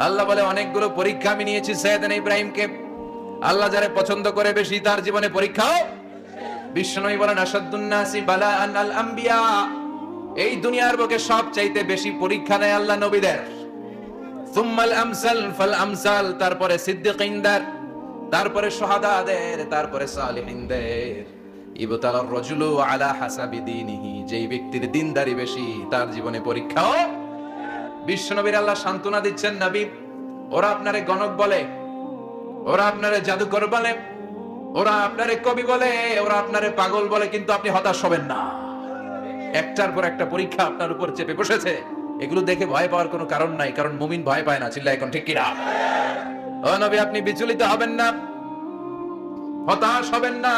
আল্লাহ বলে অনেকগুলো পরীক্ষা আমি নিয়েছি সাইয়েদনা ইব্রাহিমকে। আল্লাহ যারে পছন্দ করে বেশি তার জীবনে পরীক্ষাও। বিশ্বনবী বলেন আসাদুন নাসি বালাআন আল আম্বিয়া, এই দুনিয়ার বুকে সবচাইতে বেশি পরীক্ষা নেয় আল্লাহ নবীদের। সুম্মাল আমসাল ফাল আমসাল, তারপরে সিদ্দিকিনদের, তারপরে শুহাদাদের, তারপরে সালিহিনদের। ইবতালার রাজুলু আলা হাসাবি দীনিহি, যেই ব্যক্তির দ্বীনদারি বেশি তার জীবনে পরীক্ষাও। বিশ্বনবীর আল্লাহ সান্ত্বনা দিচ্ছেন, নবী ওরা আপনারে গণক বলে, ওরা আপনারে জাদুকর বলে, ওরা আপনারে কবি বলে, ওরা আপনারে পাগল বলে, কিন্তু আপনি হতাশ হবেন না। একটার পর একটা পরীক্ষা আপনার উপর চেপে বসেছে, এগুলো দেখে ভয় পাওয়ার কোনো কারণ নাই, কারণ মুমিন ভয় পায় না। চিল্লা এখন ঠিক কিনা? ও নবী আপনি বিচলিত হবেন না, হতাশ হবেন না।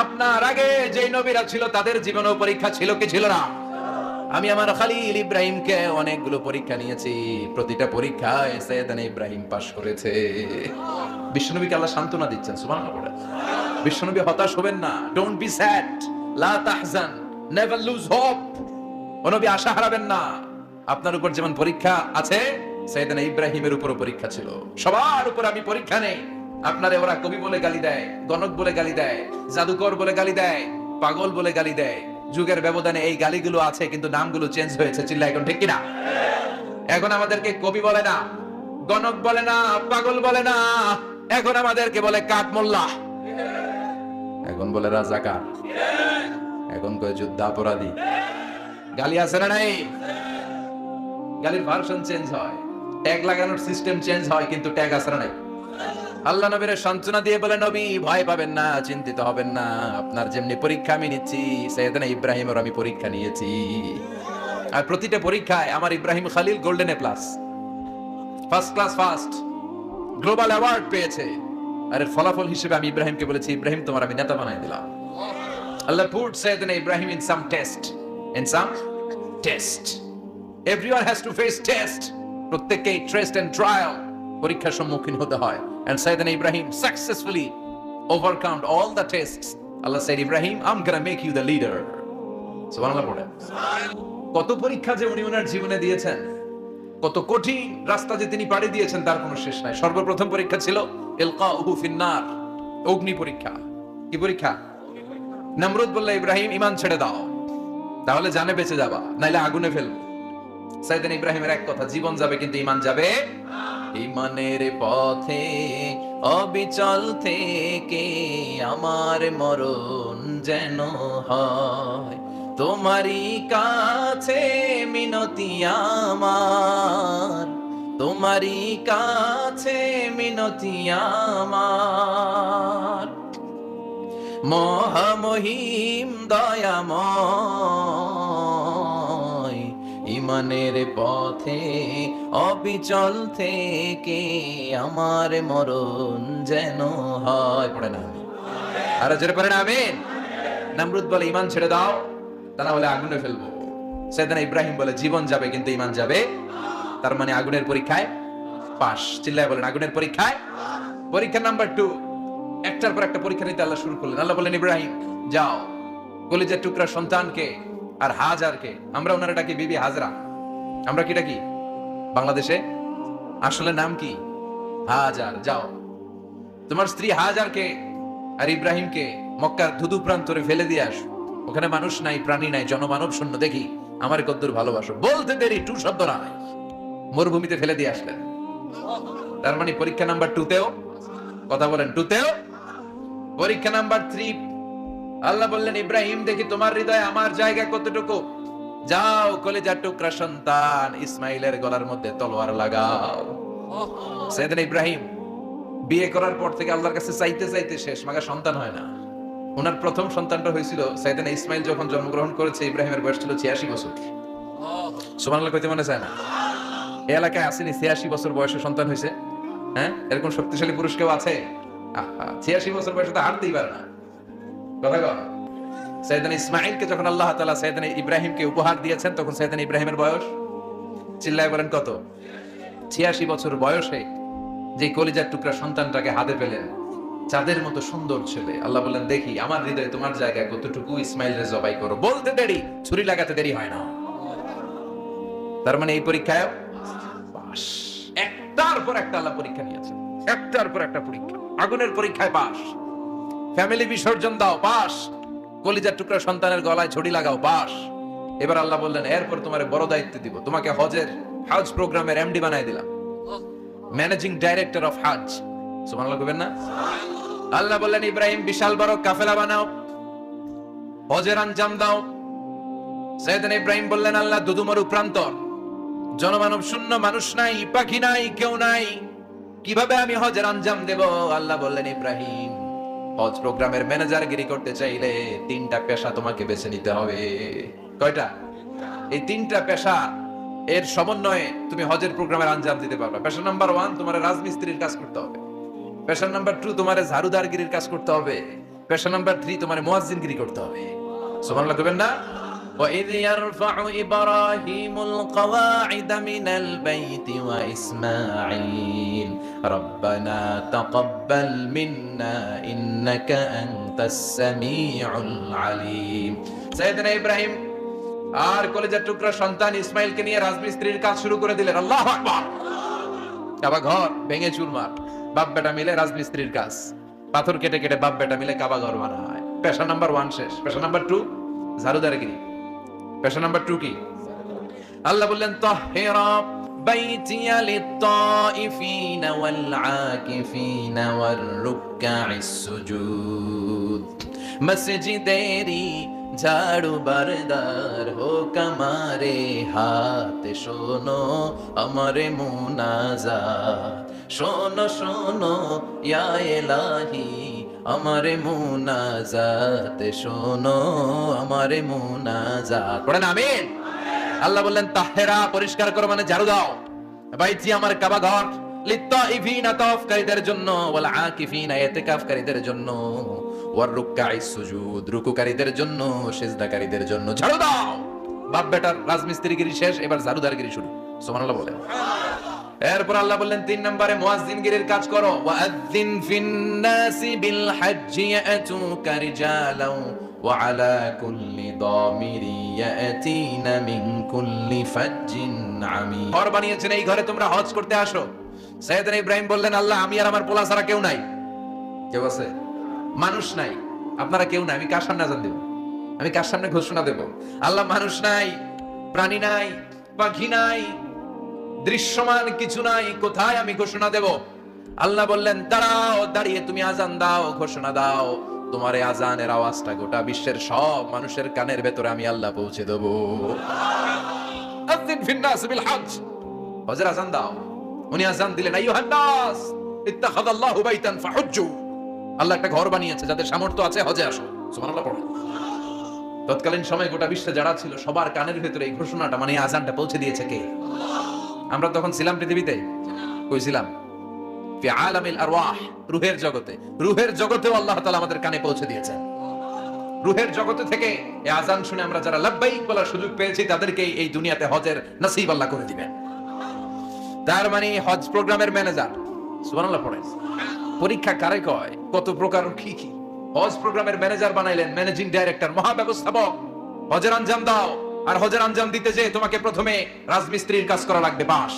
আপনার আগে যেই নবীরা ছিল তাদের জীবনেও পরীক্ষা ছিল কি ছিল না? আমি আমার খলিল ইব্রাহিমকে অনেকগুলো পরীক্ষা নিয়েছি, প্রতিটা পরীক্ষায় সাইয়েদনা ইব্রাহিম পাস করেছে। বিশ্বনবীকে আল্লাহ সান্ত্বনা দিচ্ছেন, সুবহানাল্লাহ বলেন। বিশ্বনবী হতাশ হবেন না, ডোন্ট বি স্যাড, লা তাহজান, নেভার লুজ হোপ। ও নবী আশা হারাবেন না। আপনার উপর যেমন পরীক্ষা আছে, সাইয়েদনা ইব্রাহিমের উপরও পরীক্ষা ছিল। সবার উপর আমি পরীক্ষা নেই। আপনারে ওরা কবি বলে গালি দেয়, গণক বলে গালি দেয়, জাদুকর বলে গালি দেয়, পাগল বলে গালি দেয়। যুগের ব্যবধানে এই গালিগুলো আছে, কিন্তু নামগুলো চেঞ্জ হয়েছে। চিল্লা এখন ঠিক কিনা? এখন আমাদেরকে কবি বলে না, গণক বলে না, পাগল বলে না, এখন আমাদেরকে বলে কাক মোল্লা, এখন বলে রাজাকার, এখন কয় যুদ্ধাপরাধী। গালি আছে না নাই? গালির ভার্সন চেঞ্জ হয়, ট্যাগ লাগানোর সিস্টেম চেঞ্জ হয়, কিন্তু ট্যাগ আছে না নাই? আল্লাহ নবীর সান্ত্বনা দিয়ে বলে, নবী ভয় পাবেন না, চিন্তিত হবেন না। আপনার যেমনি পরীক্ষা আমি নিচ্ছি, সাইয়েদনা ইব্রাহিমের আমি পরীক্ষা নিয়েছি। আর প্রতিটা পরীক্ষায় আমার Ibrahim Khalil golden A plus, first class first, global award পেয়েছে। আর এর ফলাফল হিসেবে আমি ইব্রাহিমকে বলেছি, ইব্রাহিম তোমার আমি নেতা বানাই দিলাম। Allah put Sayyidna Ibrahim in some test, in some test. Everyone has to face test. প্রত্যেককেই টেস্ট এন্ড ট্রায়াল, পরীক্ষার সম্মুখীন হতে হয়। And Sayyidina Ibrahim successfully overcome all the tests. Allah said, Ibrahim, I'm gonna make you the leader. সুবহানাল্লাহ পড়ে। কত পরীক্ষা যে উনি ওনার জীবনে দিয়েছেন, কত কঠিন রাস্তা যে তিনি পাড়ি দিয়েছেন, তার কোনো শেষ নাই। সর্বপ্রথম পরীক্ষা ছিল ইলকাউহু ফিন্নার, অগ্নি পরীক্ষা। কি পরীক্ষা? নমরুদ বলল, ইব্রাহিম ঈমান ছেড়ে দাও, তাহলে জানে বেঁচে যাবা, নাইলে আগুনে ফেলবো। সাইয়েদনা ইব্রাহিমের এক কথা, জীবন যাবে কিন্তু ঈমান যাবে। ঈমানের পথে অবিচল থেকে আমার মরণ যেন হয়, তোমারই কাছে মিনতি আমার, তোমারই কাছে মিনতি আমার। মহামহিম দয়াময়, ঈমানের পথে অবিচল থেকে আমার মরণ যেন হয়। পড়ে না আর জোরে পড়ে না আমিন। নমরুদ বলে, ঈমান ছেড়ে দাও, তা না হলে আগুনে ফেলবো। সাইয়েদনা ইব্রাহিম বলে, জীবন যাবে কিন্তু ঈমান যাবে। তার মানে আগুনের পরীক্ষায় পাস। চিল্লায় বলেন, আগুনের পরীক্ষায়। পরীক্ষা নাম্বার 2, একটার পর একটা পরীক্ষা নিতে আল্লাহ শুরু করলেন। আল্লাহ বললেন, ইব্রাহিম যাও, কলিজার টুকরা সন্তানকে আর হাজারকে, আমরা ওনারা ডাকি বিবি হাজরা, আমরা কি ডাকি বাংলাদেশে? আসলে নাম কি? হাজার। যাও, তোমার স্ত্রী হাজারকে আর ইব্রাহিমকে মক্কার ধুধু প্রান্তরে ফেলে দিয়ে আস। ওখানে মানুষ নাই, প্রাণী নাই, জনমানব শূন্য, দেখি আমার কদ্দুর ভালোবাসো। বলতে দেরি, টু শব্দ নাই, মরুভূমিতে ফেলে দিয়ে আসলেন। তার মানে পরীক্ষা নাম্বার 2তেও, কথা বলেন, 2তেও। পরীক্ষা নাম্বার 3, আল্লাহ বললেন, ইব্রাহিম দেখি তোমার হৃদয়ে আমার জায়গা কতটুকু, যাও কলিজার টুকরা সন্তান ইসমাইলের গলার মধ্যে তলোয়ার লাগাও। সাইয়েদনা ইব্রাহিম বিয়ে করার পর থেকে আল্লাহর কাছে চাইতে চাইতে শেষ, মাগা সন্তান হয় না। ওনার প্রথম সন্তানটা হয়েছিল সাইয়েদনা ইসমাইল যখন জন্মগ্রহণ করেছে, ইব্রাহিমের বয়স ছিল 86 বছর। সুবহানাল্লাহ কইতে মনে চায় না? এই এলাকায় আসেনি 86 বছর বয়সে সন্তান হয়েছে? হ্যাঁ, এরকম শক্তিশালী পুরুষ কেউ আছে? 86 বছর বয়সে তো হাঁটতেই পারে না। কথা কর। সাইয়েদনা ইসমাইলকে যখন আল্লাহ তাআলা সাইয়েদনা ইব্রাহিমকে উপহার দিয়েছেন, তখন সাইয়েদনা ইব্রাহিমের বয়স, চিল্লায় বলেন কত? 86 বছর বয়সে যে কলিজার টুকরা সন্তানটাকে হাতে পেলেন, চাঁদের মতো সুন্দর ছেলে। আল্লাহ বললেন, দেখি আমার হৃদয়ে তোমার জায়গা কতটুকু, ইসমাইলকে জবাই করো। বলতে দেরি, ছুরি লাগাতে দেরি হয় না। তার মানে এই পরীক্ষায় পাস। একটার পর একটা আল্লাহ পরীক্ষা নিয়েছেন, একটার পর একটা পরীক্ষা। আগুনের পরীক্ষায় পাস, ফ্যামিলি বিসর্জন দাও পাস, কলিজার টুকরা সন্তানের গলায় ছড়ি লাগাও পাস। এবার আল্লাহ বললেন এরপর তোমার বড় দায়িত্ব দিব, তোমাকে হজ প্রোগ্রামের এমডি বানাই দিলাম, ম্যানেজিং ডাইরেক্টর অফ হজ। সুবহানাল্লাহ কইবেন না? আল্লাহ বললেন ইব্রাহিম বিশাল বড় কাফেলা বানাও, হজের আঞ্জাম দাও। সাইয়েদনা ইব্রাহিম বললেন আল্লাহ দুদুমরু প্রান্তর, জনমানব শূন্য, মানুষ নাই, পাখি নাই, কেউ নাই, কিভাবে আমি হজের আঞ্জাম দেব? আল্লাহ বললেন ইব্রাহিম হজ প্রোগ্রামের ম্যানেজারগিরি করতে চাইলে তিনটা পেশা তোমাকে বেছে নিতে হবে। কয়টা? এই তিনটা পেশা এর সমন্বয়ে তুমি হজের প্রোগ্রামের আঞ্জাম দিতে পারবে। পেশা নাম্বার 1 তোমার রাজমিস্ত্রির কাজ করতে হবে, পেশা নাম্বার 2 তোমার ঝাড়ুদারগিরির কাজ করতে হবে, পেশা নাম্বার 3 তোমার মুয়াজ্জিনগিরি করতে হবে। সুবহানাল্লাহ কইবেন না? وَإِذْ يَرْفَعُ إِبْرَاهِيمُ الْقَوَاعِدَ مِنَ الْبَيْتِ وَإِسْمَاعِيلُ رَبَّنَا تَقَبَّلْ مِنَّا إِنَّكَ أَنْتَ السَّمِيعُ الْعَلِيمُ। সাইয়েদনা ইব্রাহিম আর কলেজের টুকরা সন্তান ইসমাইলকে নিয়ে রাজমিস্ত্রির কাজ শুরু করে দিলেন। আল্লাহু আকবার। কাবা ঘর ভেঙে চুরমার, বাপ বেটা মিলে রাজমিস্ত্রির কাজ, পাথর কেটে কেটে বাপ বেটা মিলে কাবা ঘর বানায়। পেশা নাম্বার 1 শেষ। পেশা নাম্বার 2 ঝাড়ুদারগিরি। পেশা নাম্বার 2 কি? আল্লাহ বললেন তাহহিরা বাইতিয়া লিত-তাইফিনা ওয়াল-আকিফিনা ওয়ার-রুকআইস সুজুদ। মসজিদেরি ঝাড়ু বারদার হোক আমারে হাত, শোনো আমারে মুনাজাত, শোনো শোনো ইয়া ইলাহি আমারে মুনাজাত, শোনো আমারে মুনাজাত। পড়েন আমিন। আল্লাহ বললেন তাহহিরা পরিষ্কার করো মানে ঝাড়ু দাও, বাইতি আমার কাবা ঘর, লিত-তাইফিনা তাওয়াফকারীদের জন্য, ওয়াল আকিফিনা ইতিকাফকারীদের জন্য, ওয়ার রুকআইস সুজুদ রুকুকারীদের জন্য, সিজদাকারীদের জন্য। ঝাড়ু দাও। বাপ বেটার রাজমিস্ত্রিগিরি শেষ, এবার ঝাড়ুদারগিরি শুরু। সুবহানাল্লাহ বলেন। এরপর আল্লাহ বললেন 3 নম্বরে মুয়াজ্জিনগিরির কাজ করো। ওয়াআযিন ফিন-নাসি বিল হাজ্জি ইয়াতুকা রিজালাও ওয়া আলা কুল্লি দামিরি ইয়াতিনা মিন কুল্লি ফাজ্জিন আমিক। ঘর বানিয়েছেন, এই ঘরে তোমরা হজ করতে আসো। সাইয়েদনা ইব্রাহিম বললেন আল্লাহ আমি আর আমার পোলা ছাড়া কেউ নাই। কেউ আছে? মানুষ নাই, আপনারা কেউ নাই, আমি কার সামনে আযান দেব? আমি কার সামনে ঘোষণা দেব? আল্লাহ মানুষ নাই, প্রাণী নাই, পাখি নাই, দৃশ্যমান কিছু নাই, কোথায় আমি ঘোষণা দেব? আল্লাহ বললেন দাঁড়াও, দাঁড়িয়ে তুমি আযান দাও, ঘোষণা দাও। তোমার এই আযানের আওয়াজটা গোটা বিশ্বের সব মানুষের কানের ভেতরে আমি আল্লাহ পৌঁছে দেব। আযিন ফিন-নাস বিল হজ, হজের আযান দাও। উনি আযান দিলেন আইয়ুহান নাস ইত্তাখাযাল্লাহু বাইতান ফাহুজ্জু। আল্লাহ একটা ঘর বানিয়েছে, যাদের সামর্থ্য আছে হজে আসো। সুবহানাল্লাহ পড়ো। তৎকালীন সময় গোটা বিশ্বে যারা ছিল সবার কানের ভেতরে এই ঘোষণাটা মানে আযানটা পৌঁছে দিয়েছে কে? আমরা তখন ছিলাম পৃথিবীতে? কই ছিলাম? ফি আলামিল আরওয়াহ, রূহের জগতে। রূহের জগতেও আল্লাহ তাআলা আমাদের কানে পৌঁছে দিয়েছেন। রূহের জগতে থেকে এই আযান শুনে আমরা যারা লাব্বাইক বলার সুযোগ পেয়েছি তাদেরকে এই দুনিয়াতে হজের নসিব আল্লাহ করে দিবেন। তার মানে হজ প্রোগ্রামের ম্যানেজার। সুবহানাল্লাহ পড়েন। পরীক্ষা কারে কয়? কত প্রকার কি কি? হজ প্রোগ্রামের ম্যানেজার বানাইলেন, ম্যানেজিং ডাইরেক্টর, মহাব্যবস্থাপক। হজের আঞ্জাম দাও, আর হজের আঞ্জাম দিতে যে তোমাকে প্রথমে রাজমিস্ত্রির কাজ করা লাগবে পাস,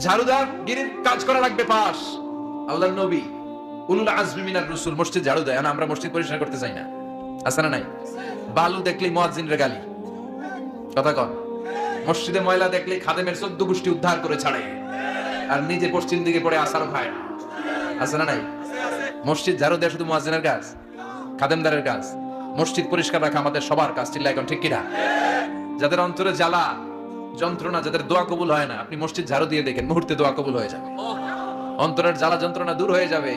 ঝাড়ুদারগিরির কাজ করা লাগবে পাস। আল্লাহর নবী উলুল আজমি মিনার রাসূল মসজিদ ঝাড়ু দেয় না, আমরা মসজিদ পরিষ্কার করতে চাই না। আছে না নাই? বালু দেখলেই মুয়াজ্জিনের গালি। কথা কন। মসজিদে ময়লা দেখলেই খাদেমের 14 গোষ্ঠী উদ্ধার করে ছাড়ে, আর নিজে পশ্চিম দিকে পড়ে আসারও খায়। আছে না নাই? মসজিদ ঝাড়ু দেয়া শুধু মুয়াজ্জিনের কাজ? খাদেমদারের কাজ? মসজিদ পরিষ্কার রাখা আমাদের সবার কাজ। চিল্লায় এখন ঠিক কিনা? যাদের অন্তরে জ্বালা যন্ত্রণা, যাদের দোয়া কবুল হয় না, আপনি মসজিদ ঝাড়ু দিয়ে দেখেন, মুহূর্তে দোয়া কবুল হয়ে যাবে। অন্তরের জ্বালা যন্ত্রণা দূর হয়ে যাবে,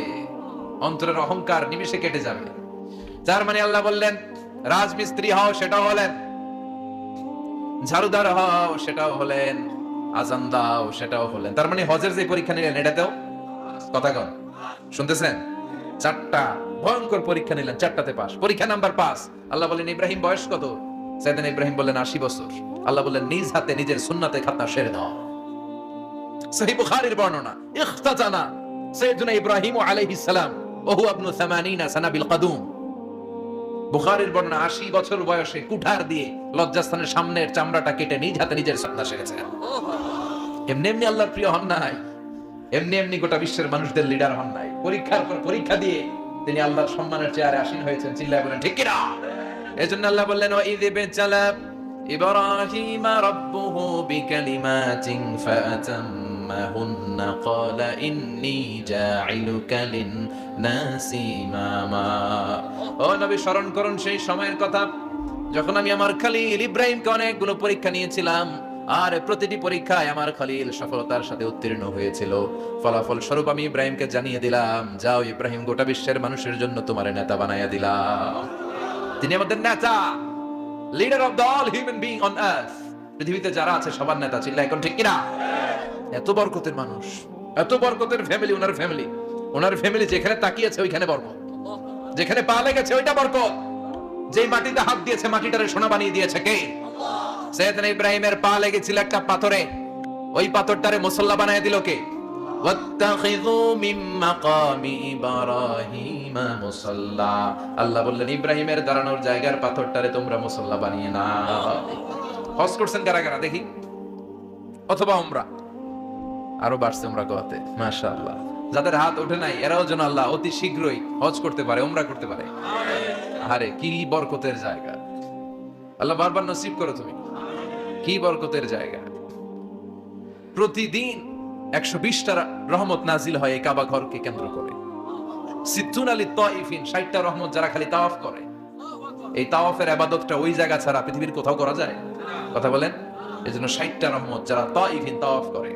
অন্তরের অহংকার নিমিষে কেটে যাবে। তার মানে আল্লাহ বললেন রাজমিস্ত্রি হও, সেটাও হলেন, ঝাড়ুদার হও, সেটাও হলেন, আযান দাও, সেটাও হলেন। তার মানে হজের যে পরীক্ষা নিলেন এটাতেও কথা কন, শুনতেছেন? 4টা ভয়ঙ্কর পরীক্ষা নিলেন, 4টাতে পাস। পরীক্ষা নাম্বার 5। আল্লাহ বলেন ইব্রাহিম বয়স কত? সাইয়েদনা ইব্রাহিম বললেন 80 বছর। আল্লাহ বললেন নিজ হাতে নিজের সুন্নাতে খাতনা সেরে দাও। সহিহ বুখারীর বর্ণনা, ইখতাতানা সাইয়েদনা ইব্রাহিম আলাইহিস সালাম ওয়া হুয়া ইবনু 80 সানা বিল কদুম। বুখারীর বর্ণনা 80 বছর বয়সে কুঠার দিয়ে লজ্জাস্থানের সামনের চামড়াটা কেটে নিজ হাতে নিজের সুন্নাত সেরেছেন। এমনি এমনি আল্লাহর প্রিয় হন নাই, এমনি এমনি গোটা বিশ্বের মানুষদের লিডার হন নাই, পরীক্ষার পর পরীক্ষা দিয়ে তিনি আল্লাহর সম্মানের চেয়ারে আসীন হয়েছেন। চিল্লায় বলেন ঠিক কিনা? এজন্য আল্লাহ বললেন ওয়াইদ বিতালা ইব্রাহিম রাব্বুহু বিকালিমাতিন ফাআতাম্মাহুন্না ক্বালা ইন্নী জাঈলুকা লিন-নাসি ইমামা। ও নবী, স্মরণ করুন সেই সময়ের কথা যখন আমি আমার খলিল ইব্রাহিমকে অনেকগুলো পরীক্ষা নিয়েছিলাম, আর প্রতিটি পরীক্ষায় আমার খলিল সফলতার সাথে উত্তীর্ণ হয়েছিল। ফলাফল স্বরূপ আমি ইব্রাহিমকে জানিয়ে দিলাম, যাও ইব্রাহিম, গোটা বিশ্বের মানুষের জন্য তোমার নেতা বানাইয়া দিলাম। তিনি আমাদের নেতা, leader of the all human being on earth. পৃথিবীতে যারা আছে সবার নেতা। চিল্লা এখন ঠিক কিনা? এত বরকতের মানুষ, এত বরকতের ফ্যামিলি, ওনার ফ্যামিলি যেখানে তাকিয়েছে ওইখানে বরকত, যেখানে পা লেগেছে ওইটা বরকত। যে মাটিতে হাত দিয়েছে মাটিটারে সোনা বানিয়ে দিয়েছে কে? সাইয়েদনা ইব্রাহিমের পা লেগেছিল একটা পাথরে, ওই পাথরটারে মুসল্লা বানিয়ে দিল কে? ওয়াত্তাখিযু মিন মাকামি ইব্রাহিম মুসাল্লা। আল্লাহ বললেন ইব্রাহিমের দাঁড়ানোর জায়গার পাথরটারে তোমরা মুসল্লা বানিয়ে নাও। হজ করছেন কারা কারা দেখি? অথবা উমরা? আরো বাড়ছে উমরা করতে, মাশাআল্লাহ। যাদের হাত ওঠে নাই এরাও যেন আল্লাহ অতি শীঘ্রই হজ করতে পারে, উমরা করতে পারে। আরে কি বরকতের জায়গা! আল্লাহ বারবার নসিব করো তুমি। কি বরকতের জায়গা! প্রতিদিন 120টা রহমত নাজিল হয় এই কাবা ঘরকে কেন্দ্র করে। সিত্তুনা লিত-তাইফিন, 60টা রহমত যারা খালি তাওয়াফ করে। এই তাওয়াফের ইবাদতটা ওই জায়গা ছাড়া পৃথিবীর কোথাও করা যায়? কথা বলেন। এজন্য 60টা রহমত যারা তাইফিন তাওয়াফ করে,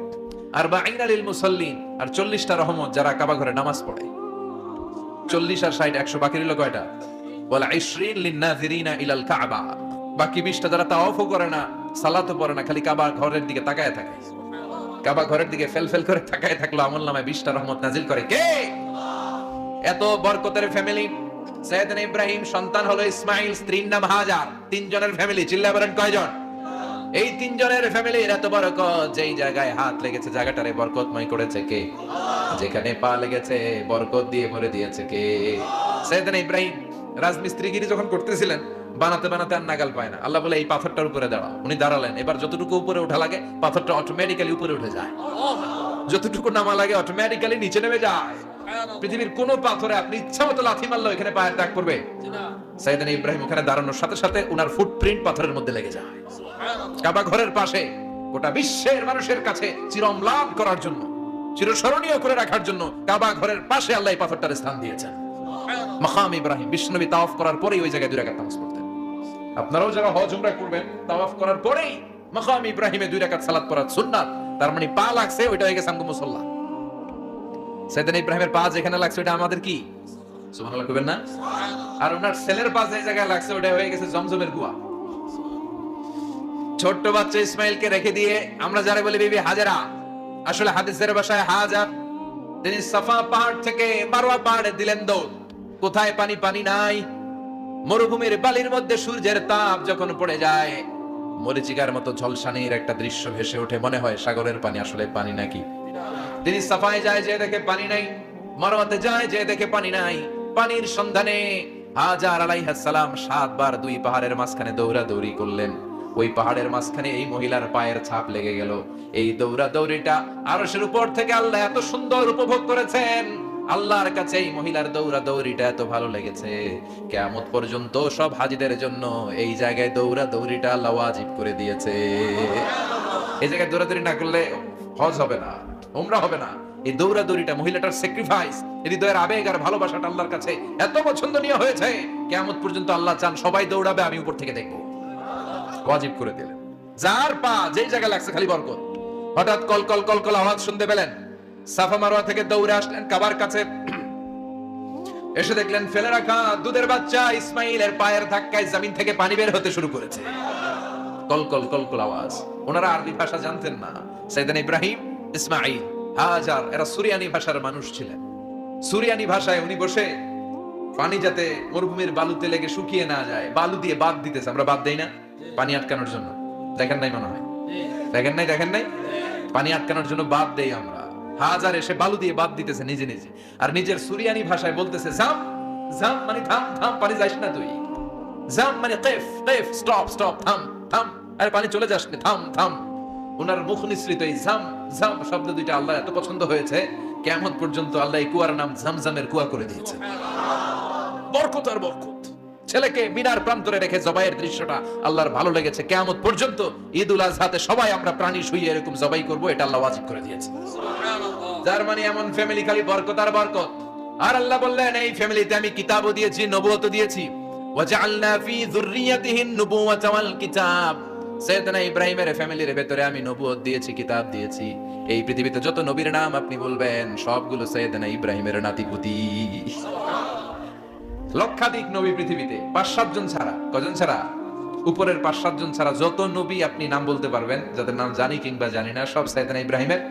আর 40 লিল মুসাল্লিন, আর 40টা রহমত যারা কাবা ঘরে নামাজ পড়ে। 40 আর 60 100, বাকি রইল কয়টা? ওয়ালা 20 লিন-নাযিরিনা ইলাল কাবা। বাকি 20টা যারা তাওয়াফও করে না, সালাতও পড়ে না, খালি কাবা ঘরের দিকে তাকায় থাকে। কাবা ঘরের দিকে ফেল করে তাকায় থাকলো, আমলনামায় 20টা রহমত নাজিল করে কে? এত বরকতের ফ্যামিলি। সাইয়েদনা ইব্রাহিম সন্তান হলো ইসমাইল, স্ত্রীর নাম হাজার। 3 জনের ফ্যামিলি। চিল্লায় বলেন কয়জন? এই 3 জনের ফ্যামিলির এত বরকত, যেই জায়গায় হাত লেগেছে জায়গাটারে বরকতময় করেছে কে? যেখানে পা লেগেছে বরকত দিয়ে ভরে দিয়েছে কে? সাইয়েদনা ইব্রাহিম রাজমিস্ত্রিগিরি যখন করতেছিলেন, বানাতে বানাতে আর নাগাল পায় না। আল্লাহ বলে এই পাথরটার উপরে দাঁড়াও। উনি দাঁড়ালেন। এবার যতটুকু উপরে ওঠা লাগে পাথরটা অটোমেটিক্যালি উপরে উঠে যায়, যতটুকু নামা লাগে অটোমেটিক্যালি নিচে নেমে যায়। পৃথিবীর কোন পাথরে আপনি ইচ্ছা মতো লাথি মারলো এখানে পায়ের দাগ পড়বে? সাইয়েদনা ইব্রাহিম ওখানে দাঁড়ানোর সাথে সাথে উনার ফুটপ্রিন্ট পাথরের মধ্যে লেগে যায়। কাবা ঘরের পাশে গোটা বিশ্বের মানুষের কাছে চিরম্লান করার জন্য, চিরস্মরণীয় করে রাখার জন্য কাবা ঘরের পাশে আল্লাহ এই পাথরটার স্থান দিয়েছেন। মাকাম ইব্রাহিম। বিশ্বনবী তাওয়াফ করার পরেই ওই জায়গায় 2 রাকাত নামাজ পড়তেন। আপনারাও যারা হজ উমরা করবেন, তাওয়াফ করার পরেই মাকাম ইব্রাহিমে 2 রাকাত সালাত পড়া সুন্নাত। তার মানে পা লাগছে ওইটা হয়ে গেছে আমগো মুসাল্লা। সাইয়েদনা ইব্রাহিমের পা যেখানে লাগছে ওইটা আমাদের কি? সুবহানাল্লাহ কইবেন না? আর ওনার ছেলের পা যে জায়গায় লাগছে ওইটা হয়ে গেছে জমজমের কুয়া। ছোট্ট বাচ্চা ইসমাইলকে রেখে দিয়ে আমরা যারা বলি বিবি হাজেরা, আসলে হাদিসের ভাষায় হাজার, তিনি সাফা পাহাড় থেকে মারওয়া পাহাড়ে দিলেন দৌড়। কোথায় পানি? পানি নাই। মরুভূমির বালির মধ্যে সূর্যের তাপ যখন পড়ে যায়, মরিচিকার মতো ঝলসানির একটা দৃশ্য ভেসে ওঠে, মনে হয় সাগরের পানি, আসলে পানি নাকি? তিনি সাফায় যায়, যে দেখে পানি নাই। মারওয়াতে যায়, যে দেখে পানি নাই। পানির সন্ধানে হাজার আলাইহিস সালাম 7 বার 2 পাহাড়ের মাঝখানে দৌড়াদৌড়ি করলেন। ওই পাহাড়ের মাঝখানে এই মহিলার পায়ের ছাপ লেগে গেল। এই দৌড়াদৌড়িটা আরশের উপর থেকে আল্লাহ এত সুন্দর উপভোগ করেছেন। আল্লাহর কাছে এই মহিলার দৌড়াদৌড়িটা এত ভালো লেগেছে, কিয়ামত পর্যন্ত সব হাজীদের জন্য এই জায়গায় দৌড়াদৌড়িটা আল্লাহ ওয়াজিব করে দিয়েছে। এই জায়গায় দৌড়াদৌড়ি না করলে হজ হবে না, উমরা হবে না। এই দৌড়াদৌড়িটা, মহিলাটার স্যাক্রিফাইস, হৃদয়ের আবেগ আর ভালোবাসাটা আল্লাহর কাছে এত পছন্দনীয় হয়েছে, কিয়ামত পর্যন্ত আল্লাহ চান সবাই দৌড়াবে, আমি উপর থেকে দেখবো। ওয়াজিব করে দিলেন। যার পা যেই জায়গায় লাগছে খালি বরকত। হঠাৎ কল কল কল কল আওয়াজ শুনতে পেলেন। সাফা মারওয়া থেকে দৌড়ে আসলেন কাবার কাছে। এসে দেখলেন ফেলে রাখা দুধের বাচ্চা ইসমাইলের পায়ের ধাক্কায় জমিন থেকে পানি বের হতে শুরু করেছে। কল কল কল কল আওয়াজ। ওনারা আরবি ভাষা জানতেন না। সাইয়েদনা ইব্রাহিম, ইসমাইল, হাজার এরা সুরিয়ানি ভাষার মানুষ ছিলেন। সুরিয়ানি ভাষায় উনি বসে পানি যাতে মরুভূমির বালুতে লেগে শুকিয়ে না যায়, বালু দিয়ে বাদ দিতেছে। আমরা বাদ দেই না পানি আটকানোর জন্য? দেখেন নাই মনে হয়? দেখেন নাই? পানি আটকানোর জন্য বাদ দেই আমরা। হাজার এসে বালু দিয়ে বাদ দিতেছে নিজে নিজে, আর নিজের সুরিয়ানি ভাষায় বলতেছে জাম জাম, মানে থাম থাম, পানি যাস না তুই। জাম মানে কিফ কিফ, স্টপ স্টপ, থাম থাম, আরে পানি চলে যাস না, থাম থাম। ওনার মুখ নিঃসৃত এই ঝাম ঝাম শব্দ দুইটা আল্লাহ এত পছন্দ হয়েছে, কিয়ামত পর্যন্ত আল্লাহ এই কুয়ার নাম ঝামঝামের কুয়া করে দিয়েছে। বরকত আর বরকত। ছেলেকে মিনার প্রান্তরে রেখে জবাইয়ের দৃশ্যটা আল্লাহর ভালো লেগেছে। কিয়ামত পর্যন্ত ঈদ উল আজহাতে সবাই আমরা প্রাণী শুইয়ে এরকম জবাই করব, এটা আল্লাহ ওয়াজিব করে দিয়েছে। যার মানে এমন ফ্যামিলি খালি বরকত আর বরকত। আর আল্লাহ বললেন এই ফ্যামিলিতে আমি কিতাবও দিয়েছি, নবুয়তও দিয়েছি। ওয়াজআলনা ফি যুররিয়াতিহিন নুবুওয়াতা ওয়াল কিতাব। সাইয়েদনা ইব্রাহিমের ফ্যামিলির ভেতরে আমি নবুয়ত দিয়েছি, কিতাব দিয়েছি। এই পৃথিবীতে যত নবীর নাম আপনি বলবেন সবগুলো সাইয়েদনা ইব্রাহিমের নাতিপুতি। লক্ষাধিক নবী পৃথিবীতে, 5-7 জন ছাড়া। কজন ছাড়া? উপরের 5-7 জন ছাড়া যত নবী আপনি নাম বলতে পারবেন, যাদের নাম জানি কিংবা জানি না, সব সাইয়েদনা ইব্রাহিমের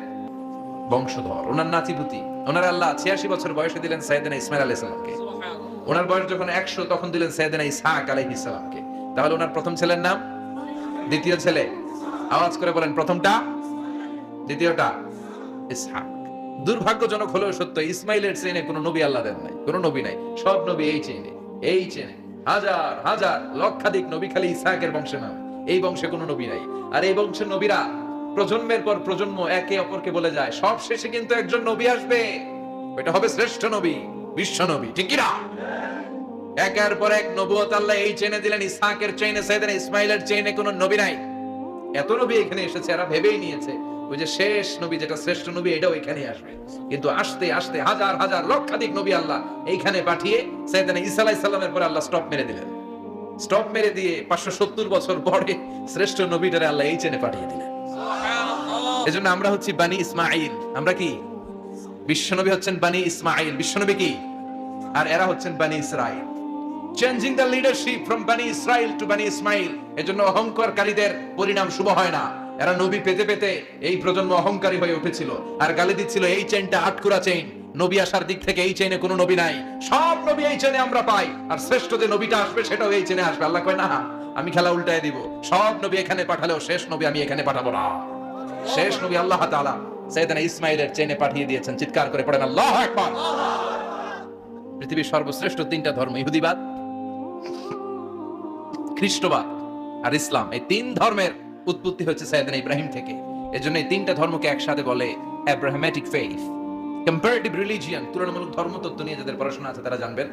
বংশধর, ওনার নাতিপুতি। ওনার আল্লাহ 86 বছর বয়সে দিলেন সাইয়েদনা ইসমাইল আলাইহিস সালামকে। ওনার বয়স যখন 100 তখন দিলেন সাইয়েদনা ইসহাক আলাইহিস সালামকে। তাহলে ওনার প্রথম ছেলের নাম, দ্বিতীয় ছেলে, আওয়াজ করে বলেন প্রথমটা, দ্বিতীয়টা ইসহাক। দুর্ভাগ্যজনক হলেও সত্য, ইসমাইলের চেইনে কোনো নবী আল্লাহ দেন নাই, কোনো নবী নাই। সব নবী এই চেইনে, এই চেইনে হাজার হাজার লক্ষাধিক নবী খালি ইসহাকের বংশে নামে। এই বংশে কোনো নবী নাই। আর এই বংশের নবীরা প্রজন্মের পর প্রজন্ম একে অপরকে বলে যায়, সব শেষে কিন্তু একজন নবী আসবে, এটা হবে শ্রেষ্ঠ নবী, বিশ্ব নবী। ঠিক কি না? একের পর এক নবুয়ত আল্লাহ এই চেইনে দিলেন। ইসহাকের চেইনে, সাইয়েদনা ইসমাইলের চেইনে কোনো নবী নাই। এত নবী এখানে এসেছে, এরা ভেবেই নিয়েছে ওই যে শেষ নবী যেটা শ্রেষ্ঠ নবী এটাও এখানেই আসবে। কিন্তু আস্তে আস্তে হাজার হাজার লক্ষাধিক নবী আল্লাহ এইখানে পাঠিয়ে সাইয়েদনা ঈসা আলাইহিস সালামের পরে আল্লাহ স্টপ মেরে দিলেন। স্টপ মেরে দিয়ে 570 বছর পরে শ্রেষ্ঠ নবীটারে আল্লাহ এই চেনে পাঠিয়ে দিলেন। এজন্য আমরা হচ্ছি বানি ইসমাঈল। আমরা কি? বিশ্বনবী হচ্ছেন বানি ইসমাঈল, বিশ্বনবী কি? আর এরা হচ্ছেন বানি Israil. Changing the leadership from বানি ইসরাইল টু বানি ইসমাঈল। এজন্য অহংকারকারীদের পরিণাম শুভ হয় না। এরা নবী পেতে পেতে এই প্রজন্ম অহংকারী হয়ে উঠেছিল আর গালি দিচ্ছিল এই চেইনটা আটকুরা চেইন, নবী আসার দিক থেকে এই চেইনে কোনো নবী নাই, সব নবী এই চেইনে আমরা পাই, আর শ্রেষ্ঠ যে নবীটা আসবে সেটাও এই চেইনে আসবে। আল্লাহ কয় না, আমি খেলা উল্টায় দিব, সব নবী এখানে পাঠালেও শেষ নবী আমি এখানে পাঠাবো না। শেষ নবী আল্লাহ তাআলা সাইয়েদনা ইসমাঈলের চেইনে পাঠিয়ে দিয়েছেন। চিৎকার করে পড়েন আল্লাহু আকবার। পৃথিবীর সর্বশ্রেষ্ঠ 3টা ধর্ম, ইহুদিবাদ, খ্রিস্টবাদ আর ইসলাম, এই 3 ধর্মের উৎপত্তি হচ্ছে সাইয়েদনা ইব্রাহিম থেকে। এজন্য এই 3টা ধর্মকে একসাথে বলে অ্যাব্রাহামেটিক ফেইথ, কম্পারেটিভ রিলিজিয়ন। তুলনামূলক ধর্মতত্ত্ব নিয়ে যাদের পড়াশোনা আছে তারা জানবেন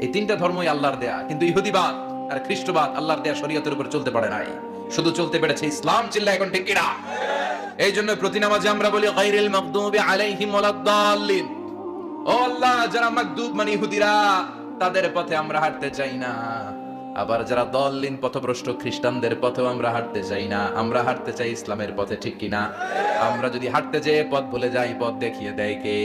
এই 3টা ধর্মই আল্লাহর দেয়া। কিন্তু ইহুদিবাদ আর খ্রিস্টবাদ আল্লাহর দেয়া শরীয়তের উপর চলতে পারে নাই, শুধু চলতে পেরেছে ইসলাম। চিল্লা এখন ঠিক কিনা? এই জন্য প্রতি নামাজে আমরা বলি গায়রিল মাগদুবি আলাইহিম ওয়ালাদ-দাল্লিন। ও আল্লাহ, যারা মাগদুব মানে ইহুদিরা, তাদের পথে আমরা হাঁটতে চাই না। আবার যারা দল্লিন পথভ্রষ্ট খ্রিস্টানদের পথেও আমরা হাঁটতে চাই না, আমরা হাঁটতে চাই ইসলামের পথে। ঠিক কিনা? আমরা যদি হাঁটতে যেয়ে পথ ভুলে যাই, পথ দেখিয়ে দেয় কে?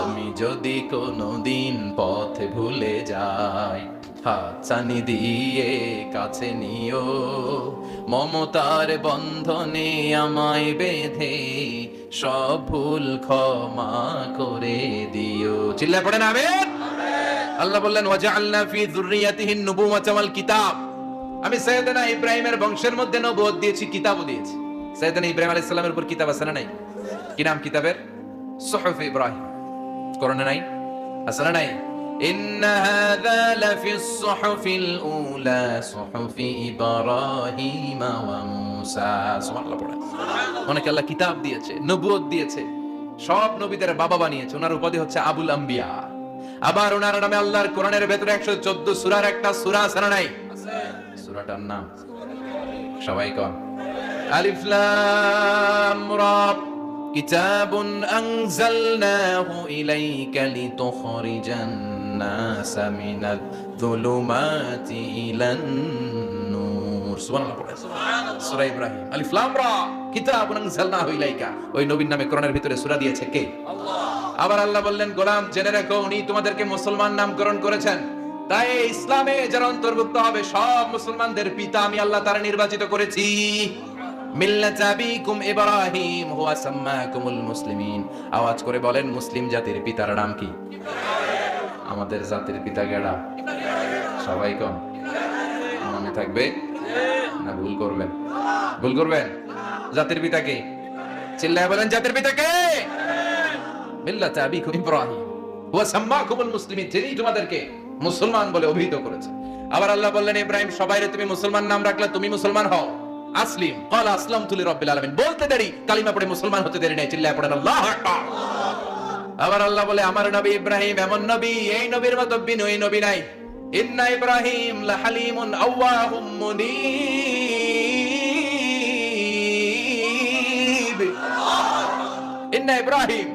আমি যদি কোনোদিন পথে ভুলে যাই, হাতছানি দিয়ে কাছে নিও, মমতার বন্ধনে আমায় বেঁধে সব ভুল ক্ষমা করে দিও। চিল্লায় পড়েন আমিন। আল্লাহ বললেন ওয়াজআলনা ফি যুররিয়াতিহিন নুবুওয়াতা ওয়াল কিতাব। আমি সাইয়েদনা ইব্রাহিমের বংশের মধ্যে নবুয়ত দিয়েছি, কিতাবও দিয়েছি। সাইয়েদনা ইব্রাহিম আলাইহিস সালামের উপর কিতাব আছে না নাই? কি নাম কিতাবের? সুহুফ ইব্রাহিম। কোরআনে নাই? আছে না নাই? ইন্না হাযা লাফিস সুহুফিল উলা সুহুফি ইব্রাহিম ওয়া মূসা। সুবহানাল্লাহ পড়েন। অনেক আল্লাহ কিতাব দিয়েছে, নবুয়ত দিয়েছে, সব নবীদের বাবা বানিয়েছে। ওনার উপাধি হচ্ছে আবুল আম্বিয়া। আবার ওনার নামে আল্লাহর কোরআনের ভেতরে 114 সূরার একটা সূরা আছে না নাই? আছে। সূরাটার নাম সবাই কোন? আলিফ লাম রা। কিতাবুন আনজালনাহু ইলাইকা লিতুখরিজান নাসা মিনাল যুলুমাতি ইলান নূর। সুবহানাল্লাহ পড়ে। সূরা ইব্রাহিম। আলিফ লাম রা। কিতাবুন আনজালনাহু ইলাইকা। ওই নবীর নামে কোরআনের ভিতরে সূরা দিয়েছে কে? আল্লাহ। আবার আল্লাহ বললেন গোলাম জেনে রাখো, উনি তোমাদেরকে মুসলমান নামকরণ করেছেন। তাই ইসলামে যারা অন্তর্ভুক্ত হবে সব মুসলমানদের পিতা আমি আল্লাহ তারা নির্বাচিত করেছি। মিল্লাতা আবিকুম ইব্রাহিম হুয়া সাম্মাকুমুল মুসলিমিন। আওয়াজ করে বলেন মুসলিম জাতির পিতার নাম কি? আমাদের জাতির পিতা কেডা? সবাই কোন? মনে থাকবে না ভুল করবেন? ভুল করবেন? জাতির পিতা কে? চিল্লায় বলেন জাতির পিতা কে? মিল্লাতা আবিকুম ইব্রাহিম ওয়া সাম্মাকুমুল মুসলিমিন, যিনি তোমাদেরকে মুসলমান বলে অভিহিত করেছে। আবার আল্লাহ বললেন ইব্রাহিম সবাইরে তুমি মুসলমান নাম রাখলে, তুমি মুসলমান হও। আসলিম ক্বালা আসলামতু লিরাব্বিল আলামিন, বলতে দেরি, কালিমা পড়ে মুসলমান হতে দেরি নাই, চিল্লায় পড়েন আল্লাহু আকবার। আবার আল্লাহ বলে আমার নবী ইব্রাহিম এমন নবী, এই নবীর মতো বিনয়ী নবী নাই। ইন্না ইব্রাহিম লাহালিমুন আওয়াহুম মুনীব, ইন্না ইব্রাহিম